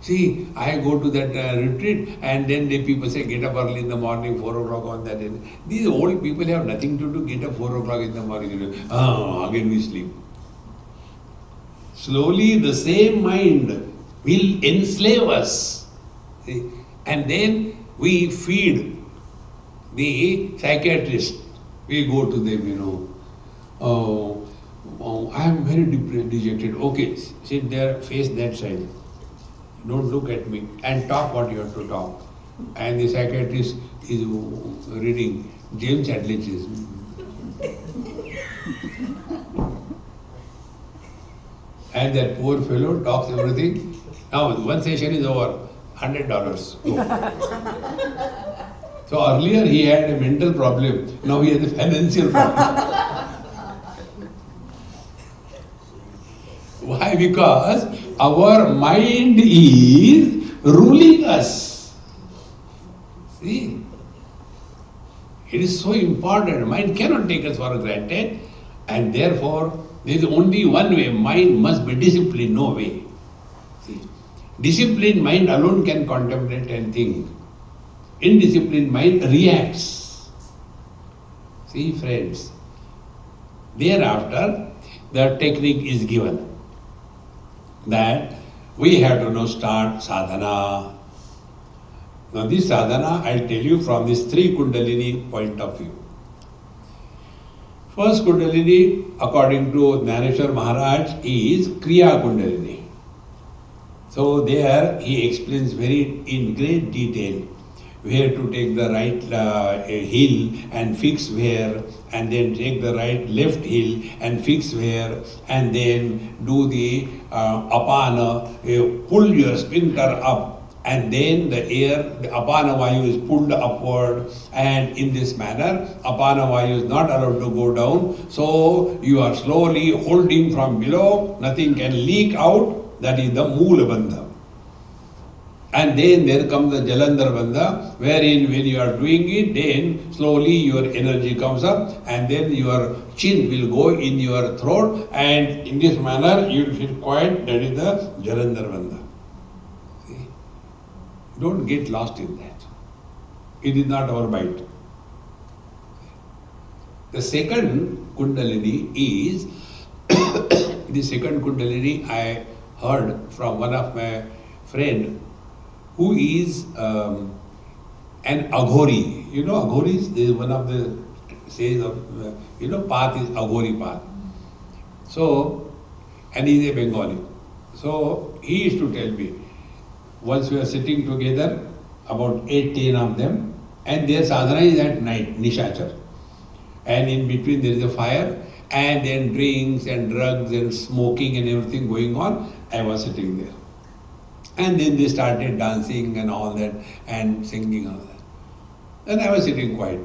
See, I go to that retreat and then the people say, get up early in the morning, 4 o'clock on that day. These old people have nothing to do, get up 4 o'clock in the morning. Again we sleep. Slowly the same mind will enslave us. See? And then we feed the psychiatrist. We go to them, I am very dejected. Okay, sit there, face that side. Don't look at me and talk what you have to talk. And the psychiatrist is reading James Hadley's. And that poor fellow talks everything. Now, one session is over, $100. Go. So earlier he had a mental problem, now he has a financial problem. Why? Because our mind is ruling us. See? It is so important. Mind cannot take us for granted, and therefore there is only one way. Mind must be disciplined, no way. See? Disciplined mind alone can contemplate and think. Indisciplined mind reacts. See, friends. Thereafter, the technique is given that we have to now start sadhana. Now this sadhana, I'll tell you from this 3 Kundalini point of view. First Kundalini, according to Dnyaneshwari Maharaj, is Kriya Kundalini. So there he explains very in great detail where to take the right heel and fix where, and then take the left heel and fix where, and then do the apana, pull your sphincter up, and then the air, the apana vayu is pulled upward, and in this manner apana vayu is not allowed to go down, so you are slowly holding from below, nothing can leak out, that is the Moola Bandha. And then there comes the Jalandhar Bandha, wherein when you are doing it, then slowly your energy comes up, and then your chin will go in your throat, and in this manner you will feel quiet, that is the Jalandhar Bandha. See? Don't get lost in that. It is not our bite. The second Kundalini is, the second Kundalini I heard from one of my friend who is an Aghori. You know, Aghoris is one of the says of, path is Aghori path. So, and he is a Bengali. So, he used to tell me, once we are sitting together, about 8-10 of them, and their sadhana is at night, Nishachar. And in between there is a fire, and then drinks and drugs and smoking and everything going on. I was sitting there. And then they started dancing and all that, and singing all that. And I was sitting quiet.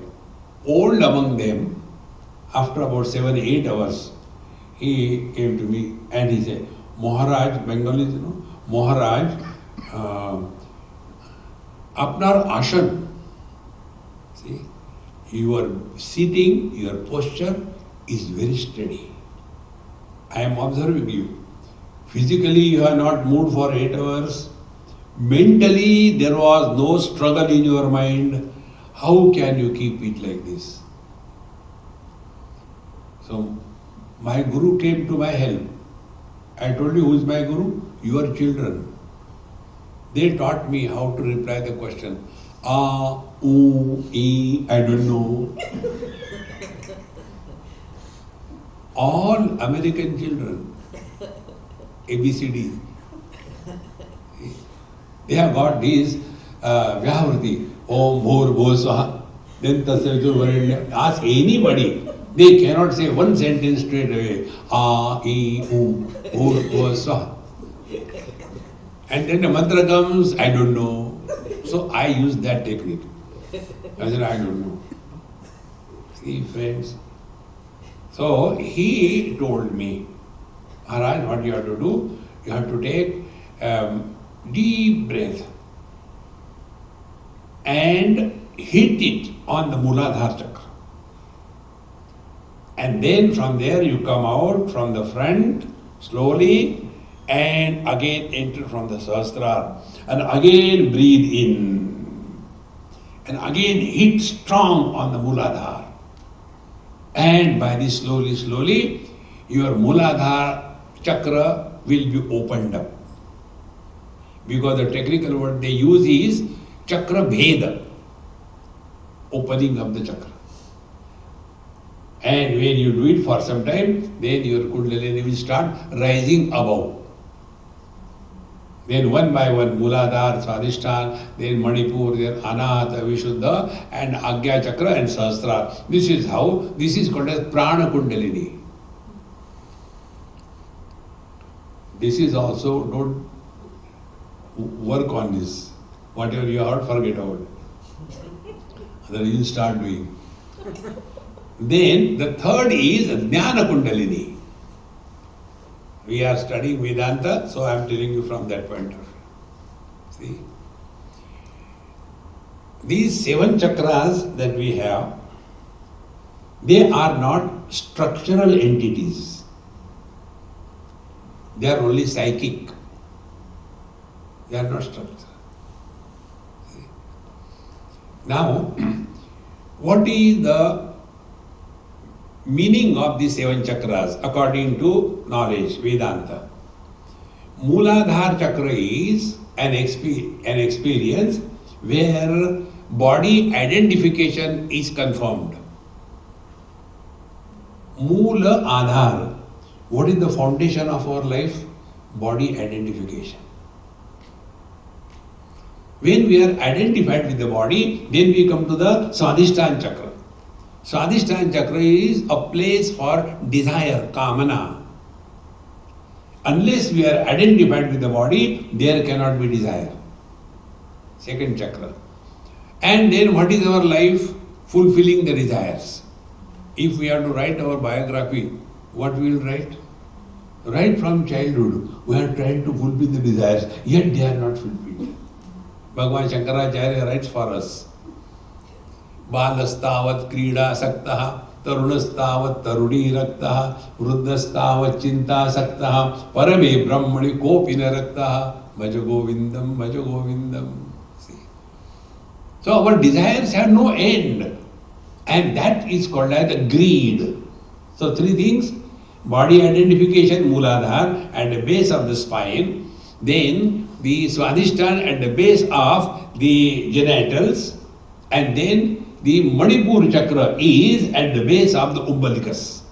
Old among them, after about 7-8 hours, he came to me and he said, Maharaj, Bengalis, Maharaj, apnar ashan. See, your sitting, your posture is very steady. I am observing you. Physically, you have not moved for 8 hours. Mentally, there was no struggle in your mind. How can you keep it like this? So, my Guru came to my help. I told you who is my Guru? Your children. They taught me how to reply the question. I don't know. All American children. ABCD. They have got these Vyavrti, Om Bhur Bhur Swaha. Then Tasavito Varanya. Ask anybody, they cannot say one sentence straight away. I, U, Bhur Bhur Swaha. And then the mantra comes, I don't know. So I use that technique. I said, I don't know. See, friends. So he told me, Maharaj, what you have to do, you have to take deep breath and hit it on the Mooladhara chakra. And then from there you come out from the front slowly and again enter from the Sahasrara and again breathe in and again hit strong on the Mooladhara. And by this slowly, your Mooladhara chakra will be opened up. Because the technical word they use is chakra bheda, opening of the chakra. And when you do it for some time, then your Kundalini will start rising above. Then one by one, Mooladhara, Swadhisthana, then Manipur, then Anahata, Vishuddha, and Agya Chakra and Sahasrara. This is called as Prana Kundalini. This is also, don't work on this. Whatever you heard, forget about it. Then you start doing. Then the third is Jnana Kundalini. We are studying Vedanta, so I am telling you from that point of view. See? These 7 chakras that we have, they are not structural entities. They are only psychic. They are not structural. See? Now, what is the meaning of these 7 chakras according to knowledge, Vedanta? Mooladhara chakra is an experience where body identification is confirmed. Moola Adhar. What is the foundation of our life? Body identification. When we are identified with the body, then we come to the Swadhisthana chakra. Swadhisthana chakra is a place for desire, kamana. Unless we are identified with the body, there cannot be desire. Second chakra. And then what is our life? Fulfilling the desires. If we have to write our biography, what we will write? Right from childhood, we are trying to fulfill the desires, yet they are not fulfilled. Bhagavan Shankaracharya writes for us. Balastavat krida saktaha, tarunastavat taruni raktaha, vruddhastavat chinta saktaha, parame brahmani kopina raktaha, bhaja govindam. See. So our desires have no end. And that is called as the greed. So 3 things, body identification, Mooladhara, at the base of the spine, then the Swadhisthana at the base of the genitals, and then the Manipur chakra is at the base of the umbilicus.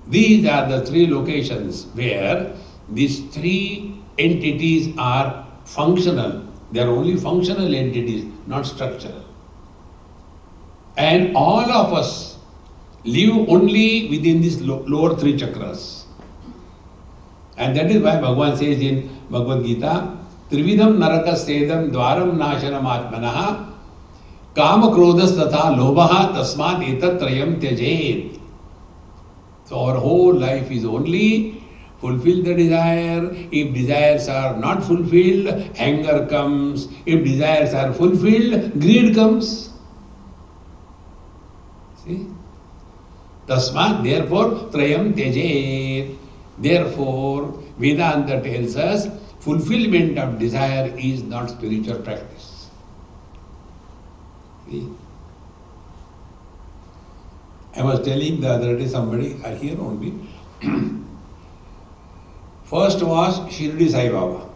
These are the 3 locations where these 3 entities are functional. They are only functional entities, not structural. And all of us live only within these lower 3 chakras. And that is why Bhagavan says in Bhagavad Gita, Trividham narakas sedam dvaram nashanam atmanaha kama krodhas tatha lobaha tasmat etatrayam tyajet. So our whole life is only fulfill the desire. If desires are not fulfilled, anger comes. If desires are fulfilled, greed comes. See? Tasmat, therefore, trayam tyajet. Therefore, Vedanta tells us fulfillment of desire is not spiritual practice. See? I was telling the other day somebody, here only, first was Shirdi Sai Baba.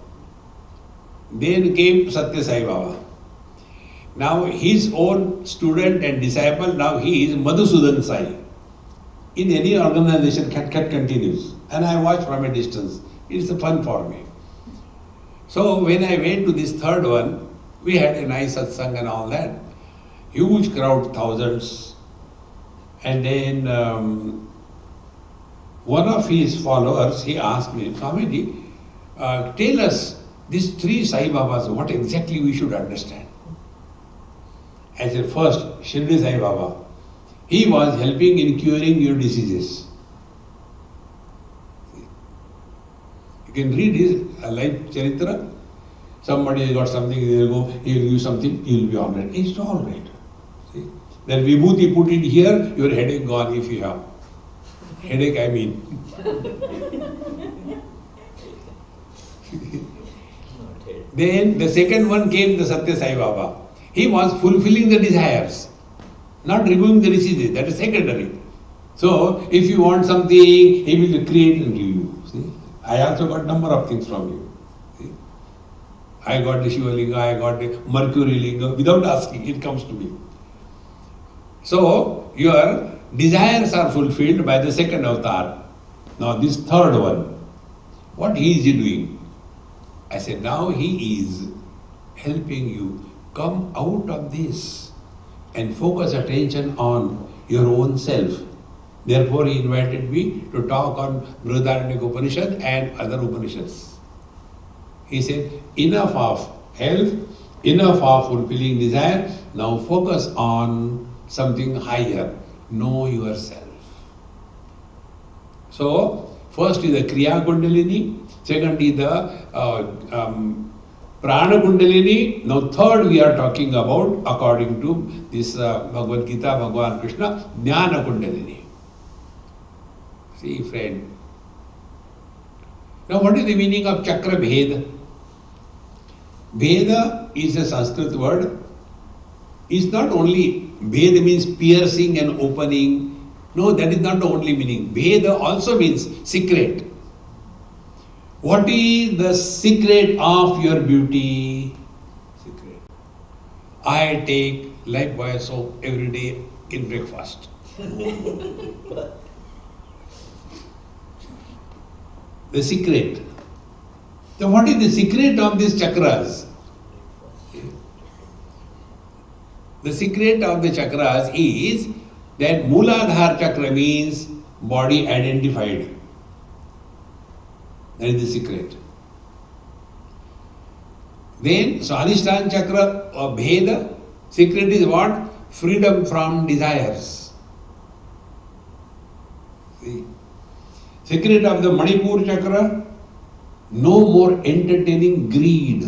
Then came Satya Sai Baba. Now his own student and disciple, now he is Madhusudan Sai. In any organization, cat continues. And I watch from a distance. It's fun for me. So when I went to this third one, we had a nice satsang and all that. Huge crowd, thousands. And then one of his followers, he asked me, Swamiji, tell us these 3 Sai Babas, what exactly we should understand. I said, first, Shirdi Sai Baba. He was helping in curing your diseases. You can read his life charitra. Somebody has got something, he'll go, he'll give you something, you'll be all right. It's all right. See? Then vibhuti, put it here, your headache gone if you have. Headache, I mean. Then the second one came, the Satya Sai Baba. He was fulfilling the desires, not removing the diseases. That is secondary. So, if you want something, he will create and give you. See? I also got number of things from you. See? I got the Shiva Linga, I got the Mercury Linga. Without asking, it comes to me. So, your desires are fulfilled by the second avatar. Now, this third one, what he is doing? I said, now he is helping you come out of this and focus attention on your own self. Therefore, he invited me to talk on Brihadaranyaka Upanishad and other Upanishads. He said, enough of health, enough of fulfilling desire, now focus on something higher. Know yourself. So, first is the Kriya Kundalini, second is the Prana Kundalini, now third we are talking about, according to this Bhagavad Gita, Bhagavan Krishna, Jnana Kundalini. See, friend. Now, what is the meaning of chakra bheda? Bheda is a Sanskrit word. It's not only, bheda means piercing and opening. No, that is not the only meaning. Bheda also means secret. What is the secret of your beauty? Secret. I take lifebuoy soap every day in breakfast. The secret. So what is the secret of these chakras? The secret of the chakras is that Mooladhara chakra means body identified. That is the secret. Then Swadhisthana chakra or Bheda, secret is what? Freedom from desires. See? Secret of the Manipur chakra, no more entertaining greed.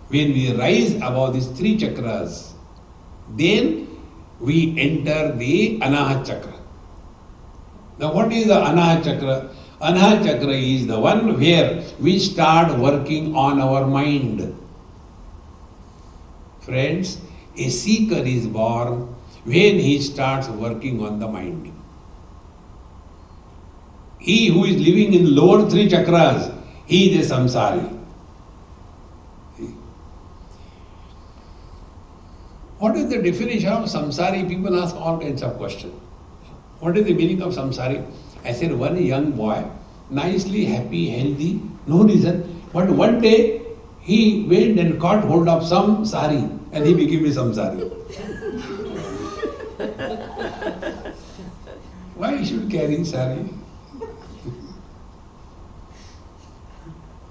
When we rise above these three chakras, then we enter the Anahat chakra. Now what is the Anahat chakra? Anahat chakra is the one where we start working on our mind. Friends, a seeker is born when he starts working on the mind. He who is living in lower three chakras, he is a samsari. What is the definition of samsari? People ask all kinds of questions. What is the meaning of samsari? I said, one young boy, nicely, happy, healthy, no reason. But one day, he went and caught hold of some sari and he became a samsari. Why he should carry sari?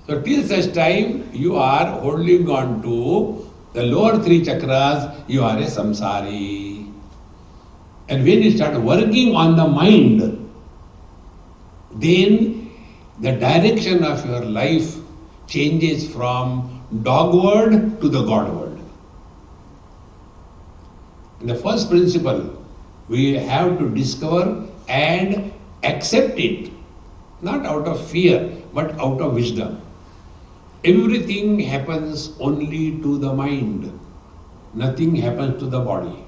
So till such time you are holding on to the lower three chakras, you are a samsari. And when you start working on the mind, then the direction of your life changes from dogward to the Godward. And the first principle, we have to discover and accept it, not out of fear, but out of wisdom. Everything happens only to the mind. Nothing happens to the body.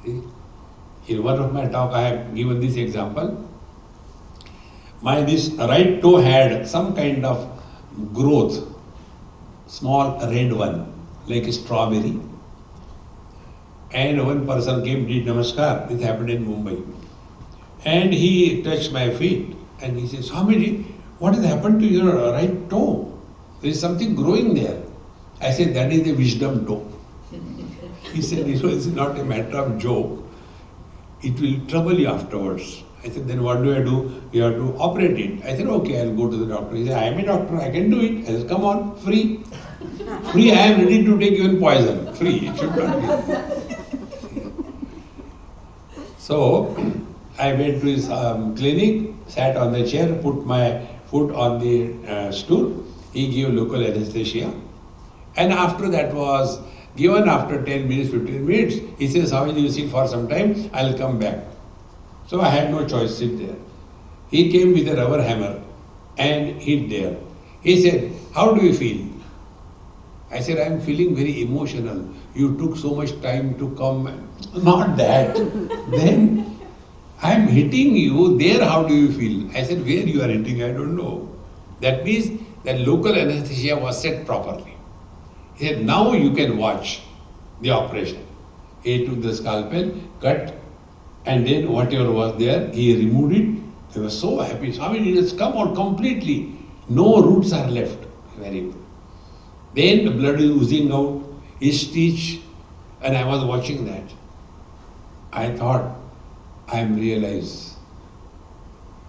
See? In one of my talk I have given this example. This right toe had some kind of growth, small red one, like a strawberry. And one person came, did namaskar, this happened in Mumbai. And he touched my feet and he said, Swamiji, what has happened to your right toe? There is something growing there. I said, that is the wisdom toe. He said, it's not a matter of joke. It will trouble you afterwards. I said, then what do I do? You have to operate it. I said, okay, I'll go to the doctor. He said, I am a doctor, I can do it. I said, come on, free. Free, I am ready to take even poison. Free, it should not be. So, I went to his clinic, sat on the chair, put my foot on the stool. He gave local anesthesia. And after that was given, after 10 minutes, 15 minutes, he says, how will you sit for some time? I'll come back. So I had no choice, sit there. He came with a rubber hammer and hit there. He said, how do you feel? I said, I am feeling very emotional. You took so much time to come. Not that. Then I am hitting you, there how do you feel? I said, where you are hitting, I don't know. That means that local anesthesia was set properly. He said, now you can watch the operation. He took the scalpel, cut, and then whatever was there, he removed it. They were so happy. Swami, it has come out completely. No roots are left. Very good. Then the blood is oozing out, his stitch, and I was watching that. I thought, I am realized,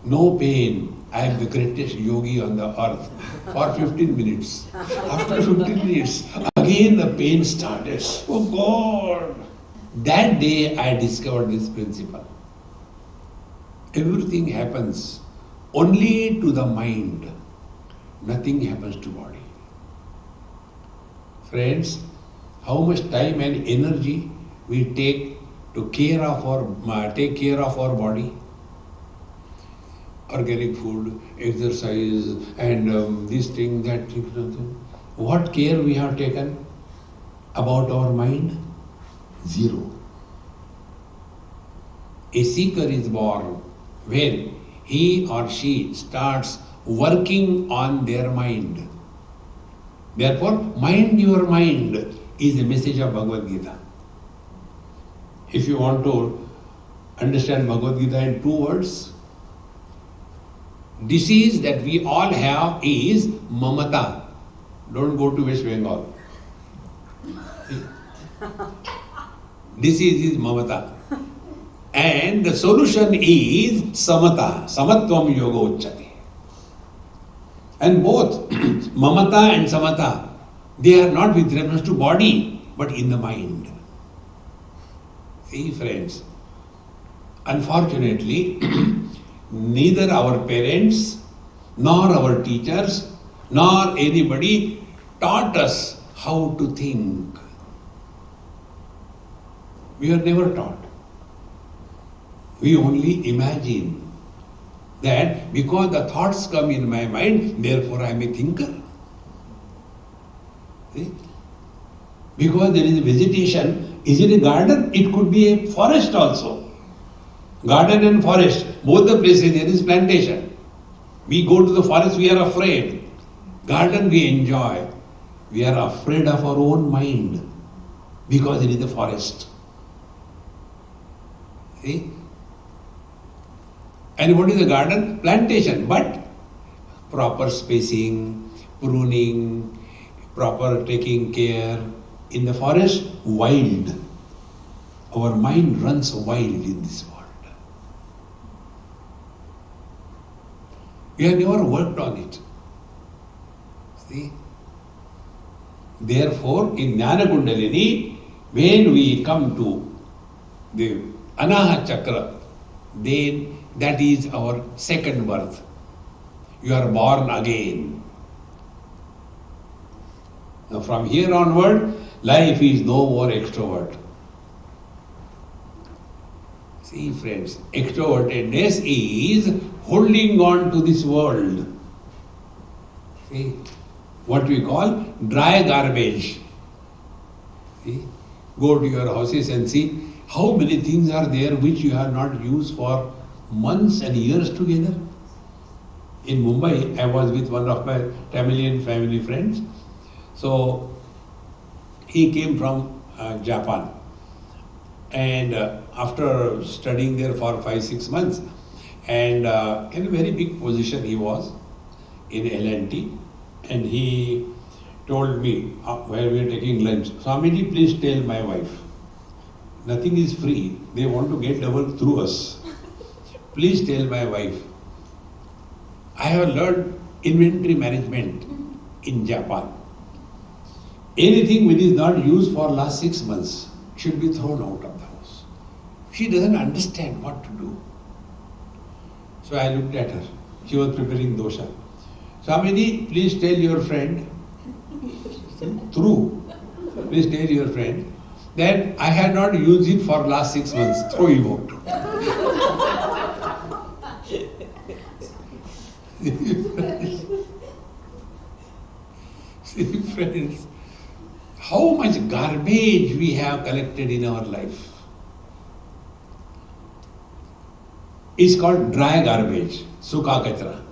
no pain. I am the greatest yogi on the earth for 15 minutes. After 15 minutes, again the pain started. Oh God! That day I discovered this principle. Everything happens only to the mind. Nothing happens to body. Friends, how much time and energy we take to take care of our body? Organic food, exercise, and this thing, that thing. What care we have taken about our mind? Zero. A seeker is born when he or she starts working on their mind. Therefore, mind your mind is the message of Bhagavad Gita. If you want to understand Bhagavad Gita in 2 words, disease that we all have is mamata. Don't go to West Bengal. Disease is mamata. And the solution is samata. Samatvam yoga uchyate. And both mamata and samata, they are not with reference to body, but in the mind. See, friends, unfortunately, neither our parents, nor our teachers, nor anybody taught us how to think. We are never taught. We only imagine that because the thoughts come in my mind, therefore I am a thinker. See? Because there is vegetation, is it a garden? It could be a forest also. Garden and forest, both the places there is plantation. We go to the forest, we are afraid. Garden we enjoy. We are afraid of our own mind because it is a forest. See? And what is the garden? Plantation, but proper spacing, pruning, proper taking care. In the forest, wild. Our mind runs wild in this world. We have never worked on it. See? Therefore, in Jnana Kundalini, when we come to the Anahat Chakra, then that is our second birth. You are born again. Now from here onward, life is no more extrovert. See, friends, extrovertedness is holding on to this world. See, what we call dry garbage. See, go to your houses and see how many things are there which you have not used for months and years together. In Mumbai, I was with one of my Tamilian family friends. So he came from Japan, and after studying there for 5-6 months, and in a very big position he was in L&T, and he told me while we were taking lunch, Swamiji, please tell my wife, nothing is free, they want to get double through us. Please tell my wife, I have learned inventory management in Japan. Anything which is not used for last 6 months should be thrown out of the house. She doesn't understand what to do. So I looked at her. She was preparing dosha. Swamiji, please tell your friend, please tell your friend that I had not used it for last 6 months. Throw him out. See, friends, how much garbage we have collected in our life. It's called dry garbage, sukha kachra.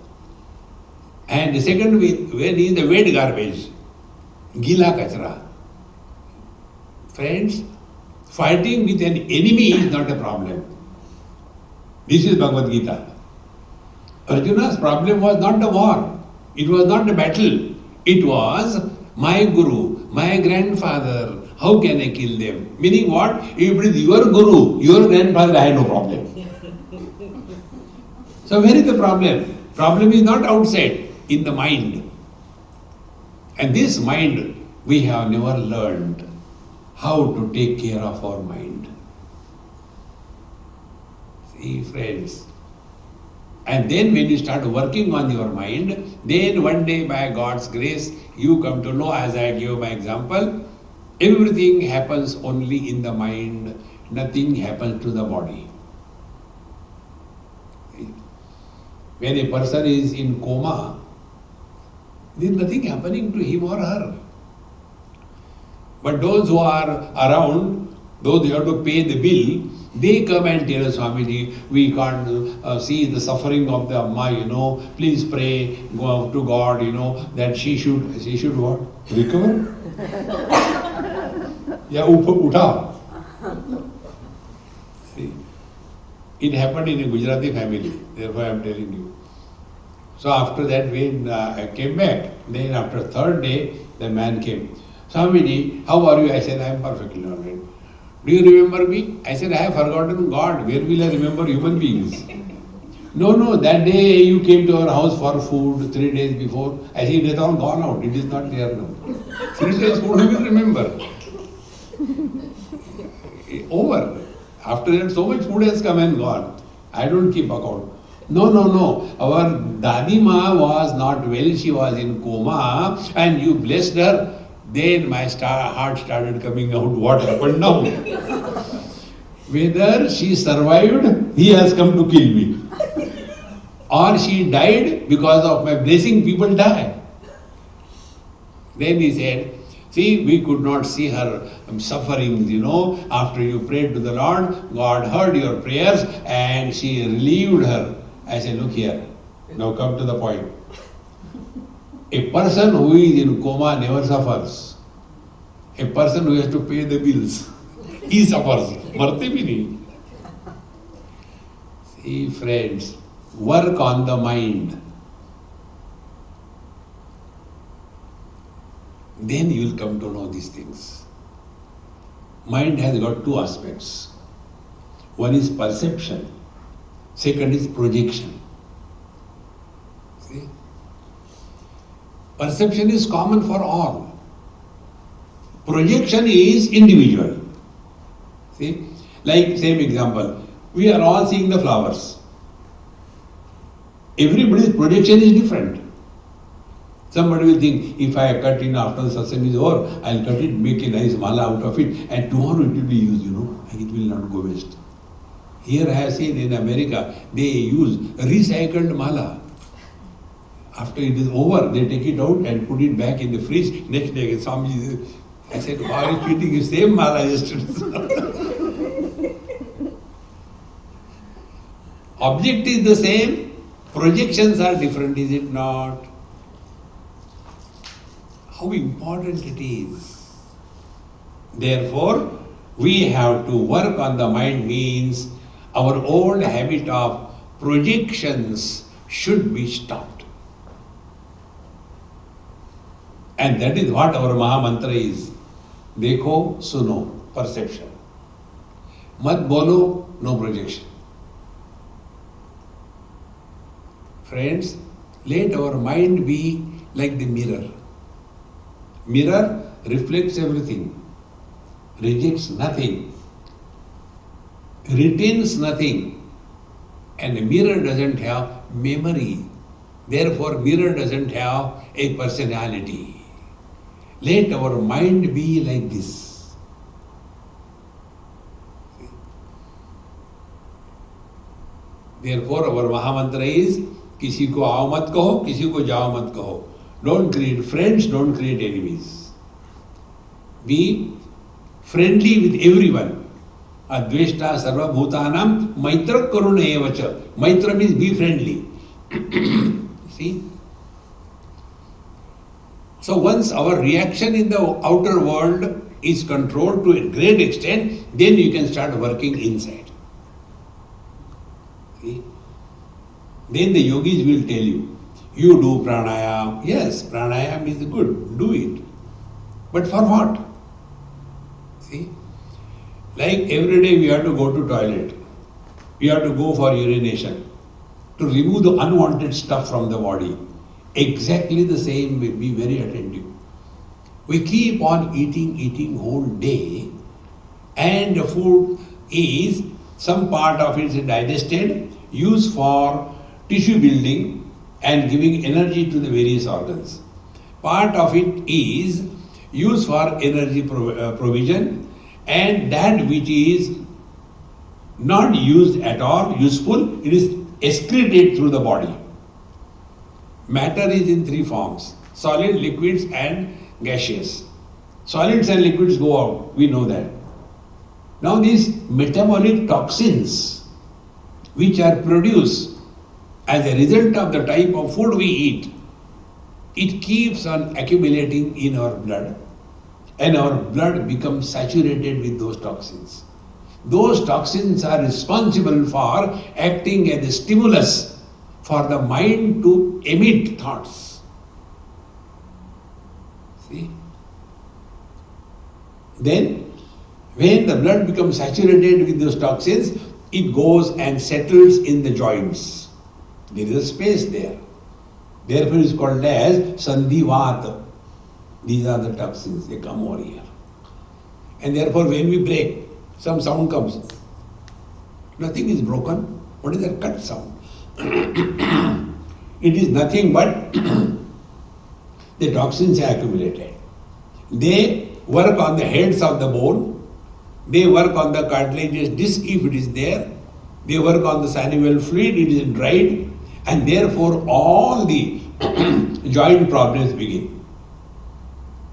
And the second way is the wet garbage, gila kachra. Friends, fighting with an enemy is not a problem. This is Bhagavad Gita. Arjuna's problem was not the war. It was not the battle. It was my guru, my grandfather. How can I kill them? Meaning what? If it is your guru, your grandfather, I have no problem. So where is the problem? Problem is not outside, in the mind. And this mind we have never learned how to take care of our mind. See, friends. And then when you start working on your mind, then one day by God's grace, you come to know, as I gave my example, everything happens only in the mind, nothing happens to the body. When a person is in coma, there is nothing happening to him or her. But those who are around, those who have to pay the bill, they come and tell us, Swamiji, we can't see the suffering of the Amma, please pray, go to God, that she should what? Recover? Yeah, utha. See, it happened in a Gujarati family, therefore I am telling you. So after that, when I came back, then after third day, the man came. Swamiji, how are you? I said, I am perfectly all right. Do you remember me? I said, I have forgotten God. Where will I remember human beings? No, that day you came to our house for food 3 days before. I said, it is all gone out. It is not there now. 3 days food, who will remember? Over. After that, so much food has come and gone. I don't keep account. No. Our Dadima was not well. She was in coma and you blessed her. Then my heart started coming out. What happened now? Whether she survived, he has come to kill me. Or she died because of my blessing, people die. Then he said, see, we could not see her sufferings, After you prayed to the Lord, God heard your prayers and she relieved her. I said, look here, now come to the point. A person who is in coma never suffers. A person who has to pay the bills, he suffers. Marte bhi nahi. See, friends, work on the mind. Then you will come to know these things. Mind has got two aspects. One is perception. Second is projection. See? Perception is common for all. Projection is individual. See? Like, same example. We are all seeing the flowers. Everybody's projection is different. Somebody will think, if I cut it after the satsang is over, I'll cut it, make a nice mala out of it, and tomorrow it will be used, and it will not go waste. Here I have seen in America, they use recycled mala. After it is over, they take it out and put it back in the fridge. Next day, Swami, I said, why are you treating the same mala yesterday? Object is the same, projections are different, is it not? How important it is. Therefore, we have to work on the mind means our old habit of projections should be stopped. And that is what our Maha Mantra is. Dekho, suno, perception. Mat bolo, no projection. Friends, let our mind be like the mirror. Mirror reflects everything, rejects nothing, retains nothing, and a mirror doesn't have memory. Therefore, mirror doesn't have a personality. Let our mind be like this. Therefore, our Mahamantra is, किसी को आओ मत कहो, किसी को जाओ मत कहो. Don't create friends, don't create enemies. Be friendly with everyone. Adveshta sarva bhutanam maitra karuna evacha. Maitra means be friendly. See? So once our reaction in the outer world is controlled to a great extent, then you can start working inside. See? Then the yogis will tell you, you do pranayam. Yes, pranayam is good, do it. But for what? See? Like every day we have to go to toilet. We have to go for urination. To remove the unwanted stuff from the body. Exactly the same way, be very attentive. We keep on eating whole day, and the food is, some part of it is digested, used for tissue building and giving energy to the various organs. Part of it is used for energy provision, and that which is not used at all, useful, it is excreted through the body. Matter is in three forms: solid, liquids and gaseous. Solids and liquids go out, we know that. Now these metabolic toxins which are produced as a result of the type of food we eat, it keeps on accumulating in our blood, and our blood becomes saturated with those toxins. Those toxins are responsible for acting as a stimulus for the mind to emit thoughts. See? Then, when the blood becomes saturated with those toxins, it goes and settles in the joints. There is a space there. Therefore, it is called as Sandhivat. These are the toxins, they come over here. And therefore, when we break, some sound comes. Nothing is broken. What is that cut sound? It is nothing but the toxins are accumulated. They work on the heads of the bone. They work on the cartilaginous disc if it is there. They work on the synovial fluid, it is dried, and therefore all the joint problems begin.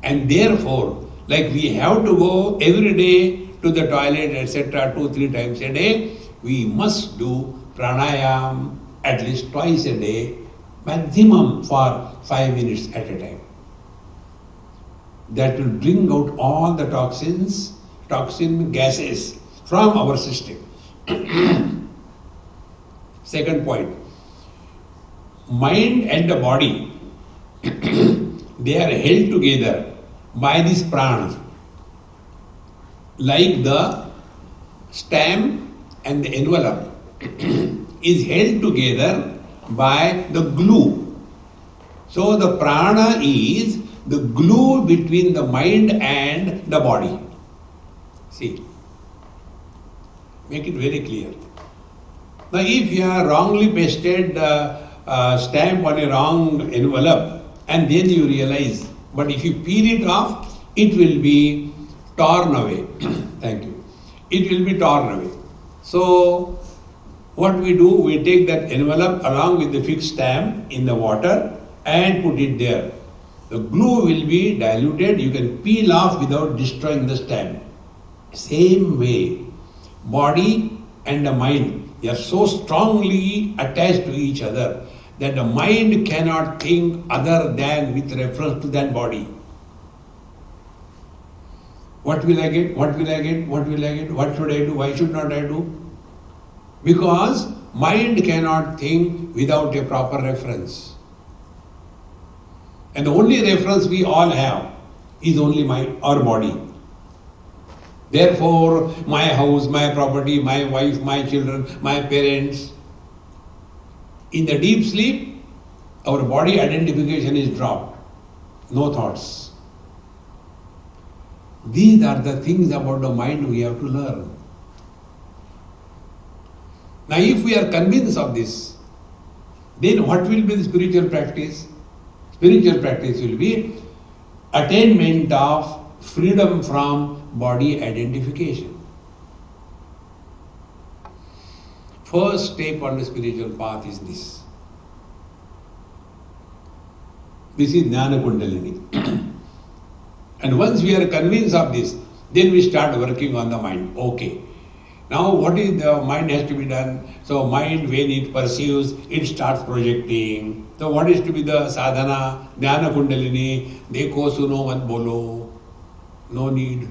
And therefore, like we have to go every day to the toilet, etc., 2-3 times a day, we must do pranayam at least twice a day, maximum for 5 minutes at a time. That will bring out all the toxin gases from our system. Second point, mind and the body, they are held together by these pranas, like the stamp and the envelope is held together by the glue. So the prana is the glue between the mind and the body. See, make it very clear. Now if you have wrongly pasted the stamp on a wrong envelope, and then you realize, but if you peel it off, it will be torn away. Thank you. It will be torn away. So what we do, we take that envelope along with the fixed stamp in the water and put it there. The glue will be diluted. You can peel off without destroying the stamp. Same way, body and the mind, they are so strongly attached to each other that the mind cannot think other than with reference to that body. What will I get? What will I get? What will I get? What should I do? Why should not I do? Because mind cannot think without a proper reference. And the only reference we all have is only our body. Therefore, my house, my property, my wife, my children, my parents. In the deep sleep, our body identification is dropped. No thoughts. These are the things about the mind we have to learn. Now, if we are convinced of this, then what will be the spiritual practice? Spiritual practice will be attainment of freedom from body identification. First step on the spiritual path is this. This is Jnana Kundalini. And once we are convinced of this, then we start working on the mind. Okay. Now what is the mind has to be done? So mind, when it perceives, it starts projecting. So what is to be the sadhana? Jnana Kundalini, dekho suno mat bolo. No need.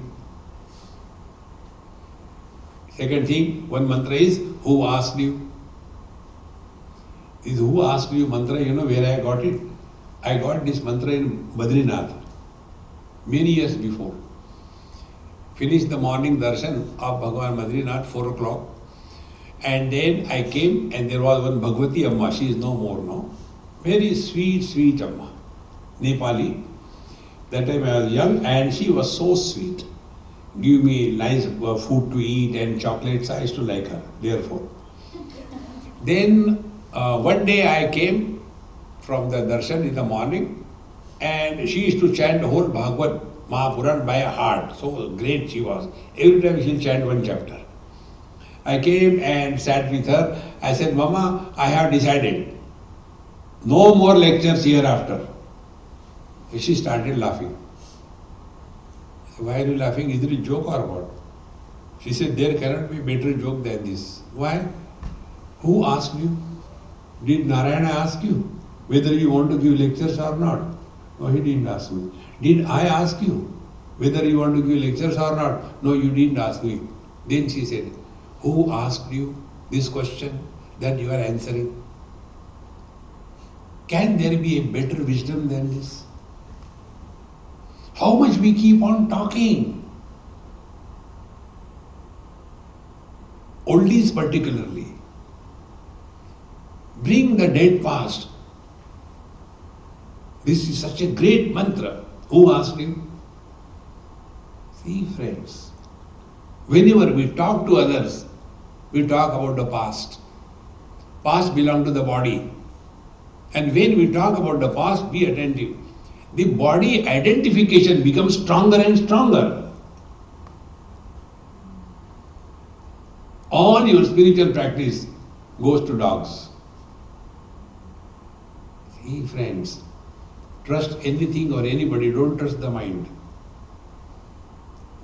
Second thing, one mantra is, who asked you? Is who asked you mantra, you know where I got it? I got this mantra in Badrinath, many years before. Finished the morning darshan of Bhagavan Badrinath, 4 o'clock. And then I came and there was one Bhagavati Amma, she is no more now. Very sweet, sweet Amma, Nepali. That time I was young and she was so sweet. Give me nice food to eat and chocolates. I used to like her, therefore. Then one day I came from the darshan in the morning and she used to chant the whole Bhagavad Mahapuran by heart. So great she was. Every time she'll chant one chapter. I came and sat with her. I said, Mama, I have decided. No more lectures hereafter. She started laughing. I said, why are you laughing? Is it a joke or what? She said, there cannot be a better joke than this. Why? Who asked you? Did Narayana ask you whether you want to give lectures or not? No, he didn't ask me. Did I ask you whether you want to give lectures or not? No, you didn't ask me. Then she said, who asked you this question that you are answering? Can there be a better wisdom than this? How much we keep on talking? Oldies particularly. Bring the dead past. This is such a great mantra. Who asked you? See, friends, whenever we talk to others, we talk about the past. Past belongs to the body. And when we talk about the past, be attentive. The body identification becomes stronger and stronger. All your spiritual practice goes to dogs. See, friends, trust anything or anybody, don't trust the mind.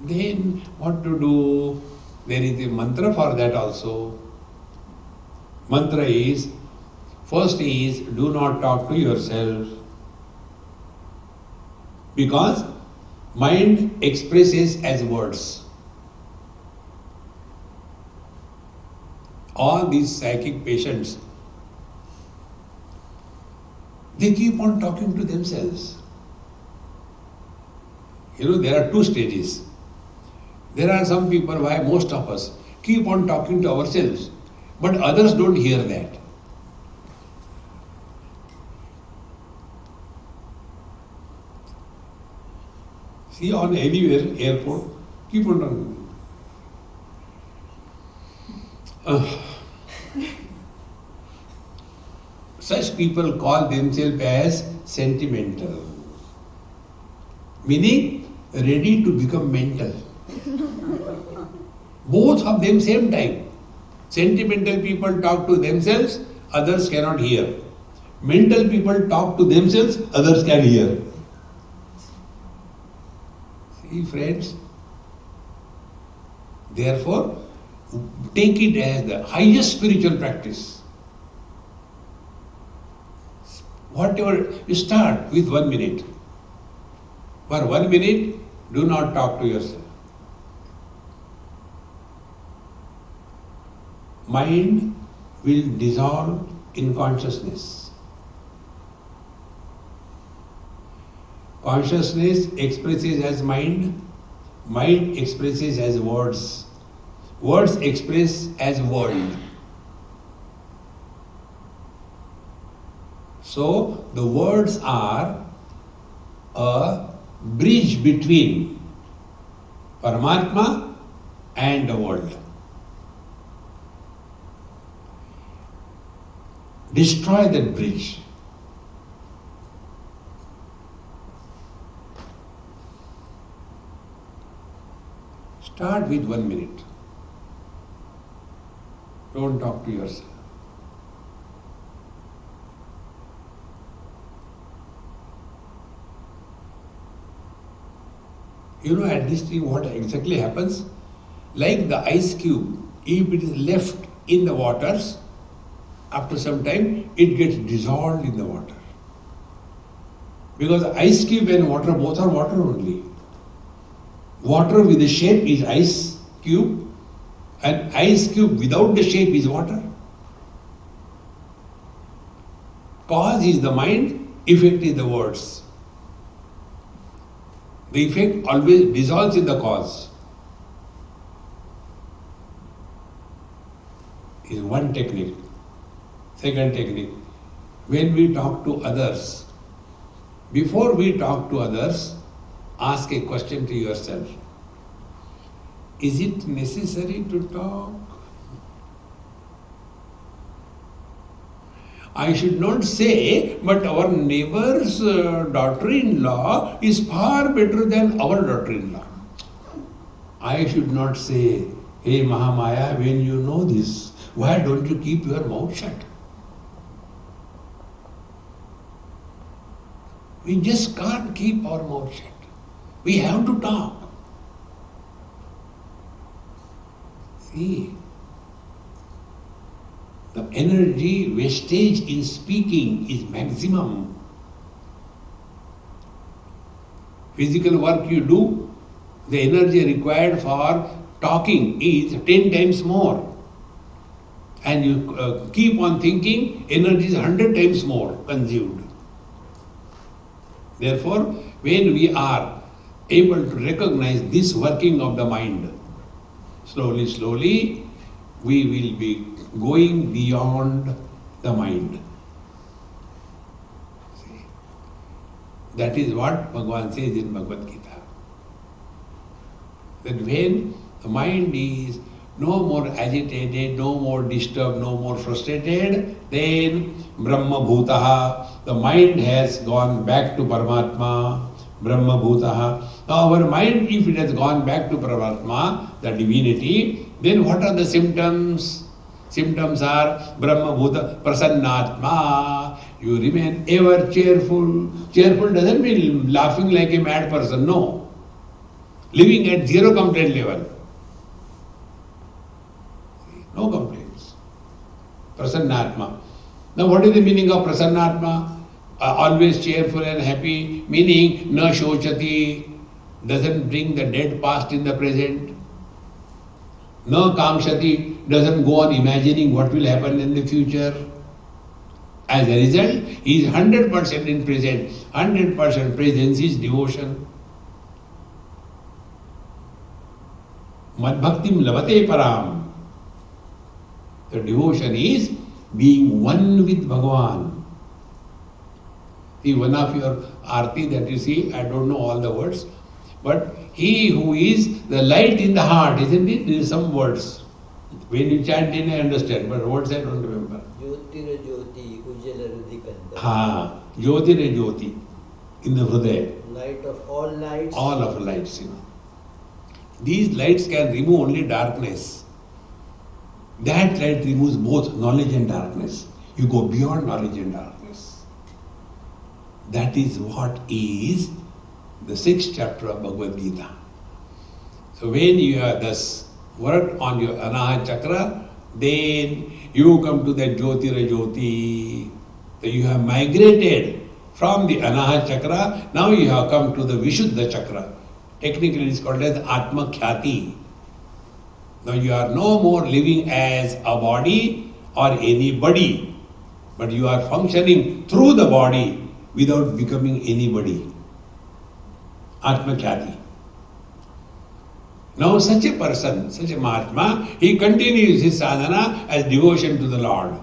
Then what to do? There is a mantra for that also. Mantra is, first is, do not talk to yourself. Because mind expresses as words. All these psychic patients, they keep on talking to themselves. You know, there are two stages. There are some people, why most of us, keep on talking to ourselves, but others don't hear that. See, on anywhere, airport, keep on talking. Such people call themselves as sentimental, meaning ready to become mental. Both of them same time. Sentimental people talk to themselves, others cannot hear. Mental people talk to themselves, others can hear. See, friends, therefore, take it as the highest spiritual practice. Whatever, you start with 1 minute. For 1 minute, do not talk to yourself. Mind will dissolve in consciousness. Consciousness expresses as mind, mind expresses as words, words express as world. So the words are a bridge between Paramatma and the world. Destroy that bridge. Start with 1 minute. Don't talk to yourself. You know, at this thing what exactly happens? Like the ice cube, if it is left in the waters, after some time it gets dissolved in the water. Because ice cube and water both are water only. Water with the shape is ice cube, and ice cube without the shape is water. Cause is the mind, effect is the words. The effect always dissolves in the cause. Is one technique. Second technique, when we talk to others, before we talk to others, ask a question to yourself. Is it necessary to talk? I should not say, but our neighbor's daughter-in-law is far better than our daughter-in-law. I should not say, hey Mahamaya, when you know this, why don't you keep your mouth shut? We just can't keep our mouth shut. We have to talk. See, the energy wastage in speaking is maximum. Physical work you do, the energy required for talking is 10 times more. And you keep on thinking, energy is 100 times more consumed. Therefore, when we are able to recognize this working of the mind, slowly, slowly, we will be going beyond the mind. See? That is what Bhagavan says in Bhagavad Gita. That when the mind is no more agitated, no more disturbed, no more frustrated, then Brahma Bhutaha, the mind has gone back to Paramatma, Brahma Bhutaha. Now our mind, if it has gone back to Paramatma, the divinity, then what are the symptoms? Symptoms are Brahma Bhuta Prasannatma. You remain ever cheerful. Cheerful doesn't mean laughing like a mad person, no. Living at zero complaint level. No complaints. Prasannatma. Now what is the meaning of Prasannatma? Always cheerful and happy, meaning na shochati, doesn't bring the dead past in the present. Na kamshati, doesn't go on imagining what will happen in the future. As a result, he is 100% in present. 100% presence is devotion. Madbhaktim lavate param. The devotion is being one with Bhagavan. See, one of your arti that you see, I don't know all the words, but he who is the light in the heart, isn't it? There is some words. When you chant in, I understand, but words I don't remember. Jyotira Jyoti, Ujjala Rudhikanda. Ha, Jyotira Jyoti, in the Hridaya. Light of all lights. All of lights, you know. These lights can remove only darkness. That light removes both knowledge and darkness. You go beyond knowledge and darkness. That is what is the 6th chapter of Bhagavad Gita. So when you have thus worked on your Anahata chakra, then you come to that Jyotira Jyoti. So you have migrated from the Anahata chakra, now you have come to the Vishuddha chakra. Technically it is called as Atma Khyati. Now you are no more living as a body or anybody, but you are functioning through the body without becoming anybody. Atma Khyati. Now such a person, such a Mahatma, he continues his sadhana as devotion to the Lord.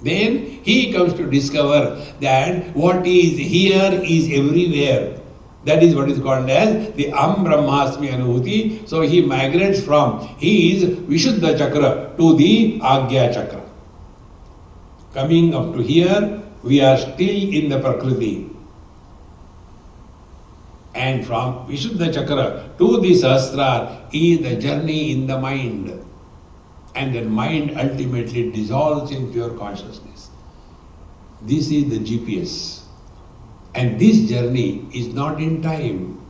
Then he comes to discover that what is here is everywhere. That is what is called as the Am Brahmasmi Anubhuti. So he migrates from his Vishuddha chakra to the Agya chakra. Coming up to here, we are still in the Prakriti. And from Vishuddha chakra to the Sahasrara is the journey in the mind. And then mind ultimately dissolves in pure consciousness. This is the GPS. And this journey is not in time.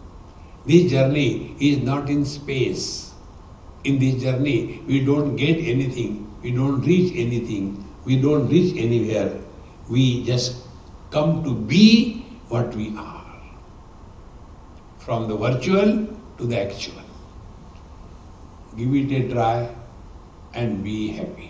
This journey is not in space. In this journey, we don't get anything. We don't reach anything. We don't reach anywhere. We just come to be what we are. From the virtual to the actual. Give it a try and be happy.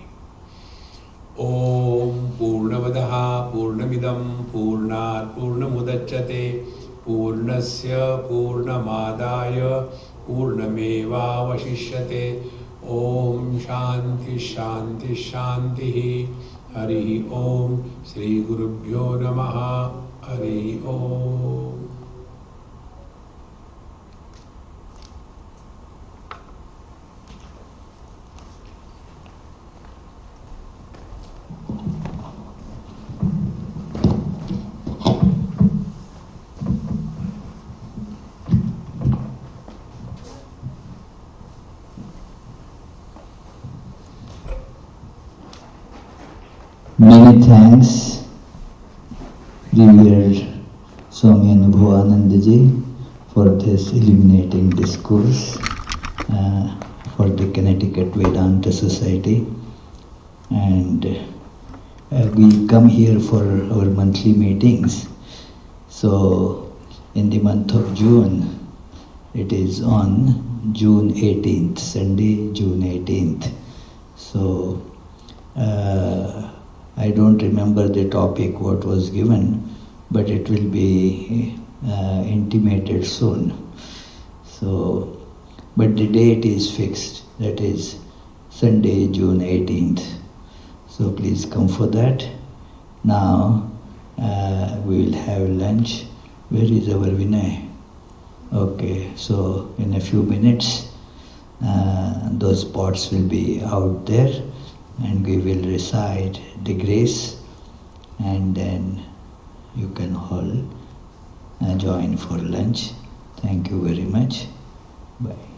Om Purnavadaha Purnamidam Purnat Purnamudachyate Purnasya Purnamadaya Purnameva Vashishyate. Om Shanti Shanti Shanti. Hari Om. Sri Gurubhyo Namaha. Hari Om. Many thanks, revered Swami Anubhavananda for this illuminating discourse for the Connecticut Vedanta Society. And we come here for our monthly meetings. So in the month of June, it is on June 18th, Sunday, June 18th. So I don't remember the topic what was given, but it will be intimated soon. So, but the date is fixed, that is Sunday, June 18th. So please come for that. Now we will have lunch. Where is our Vinay? Okay, so in a few minutes those pots will be out there and we will recite the grace and then you can all join for lunch. Thank you very much. Bye.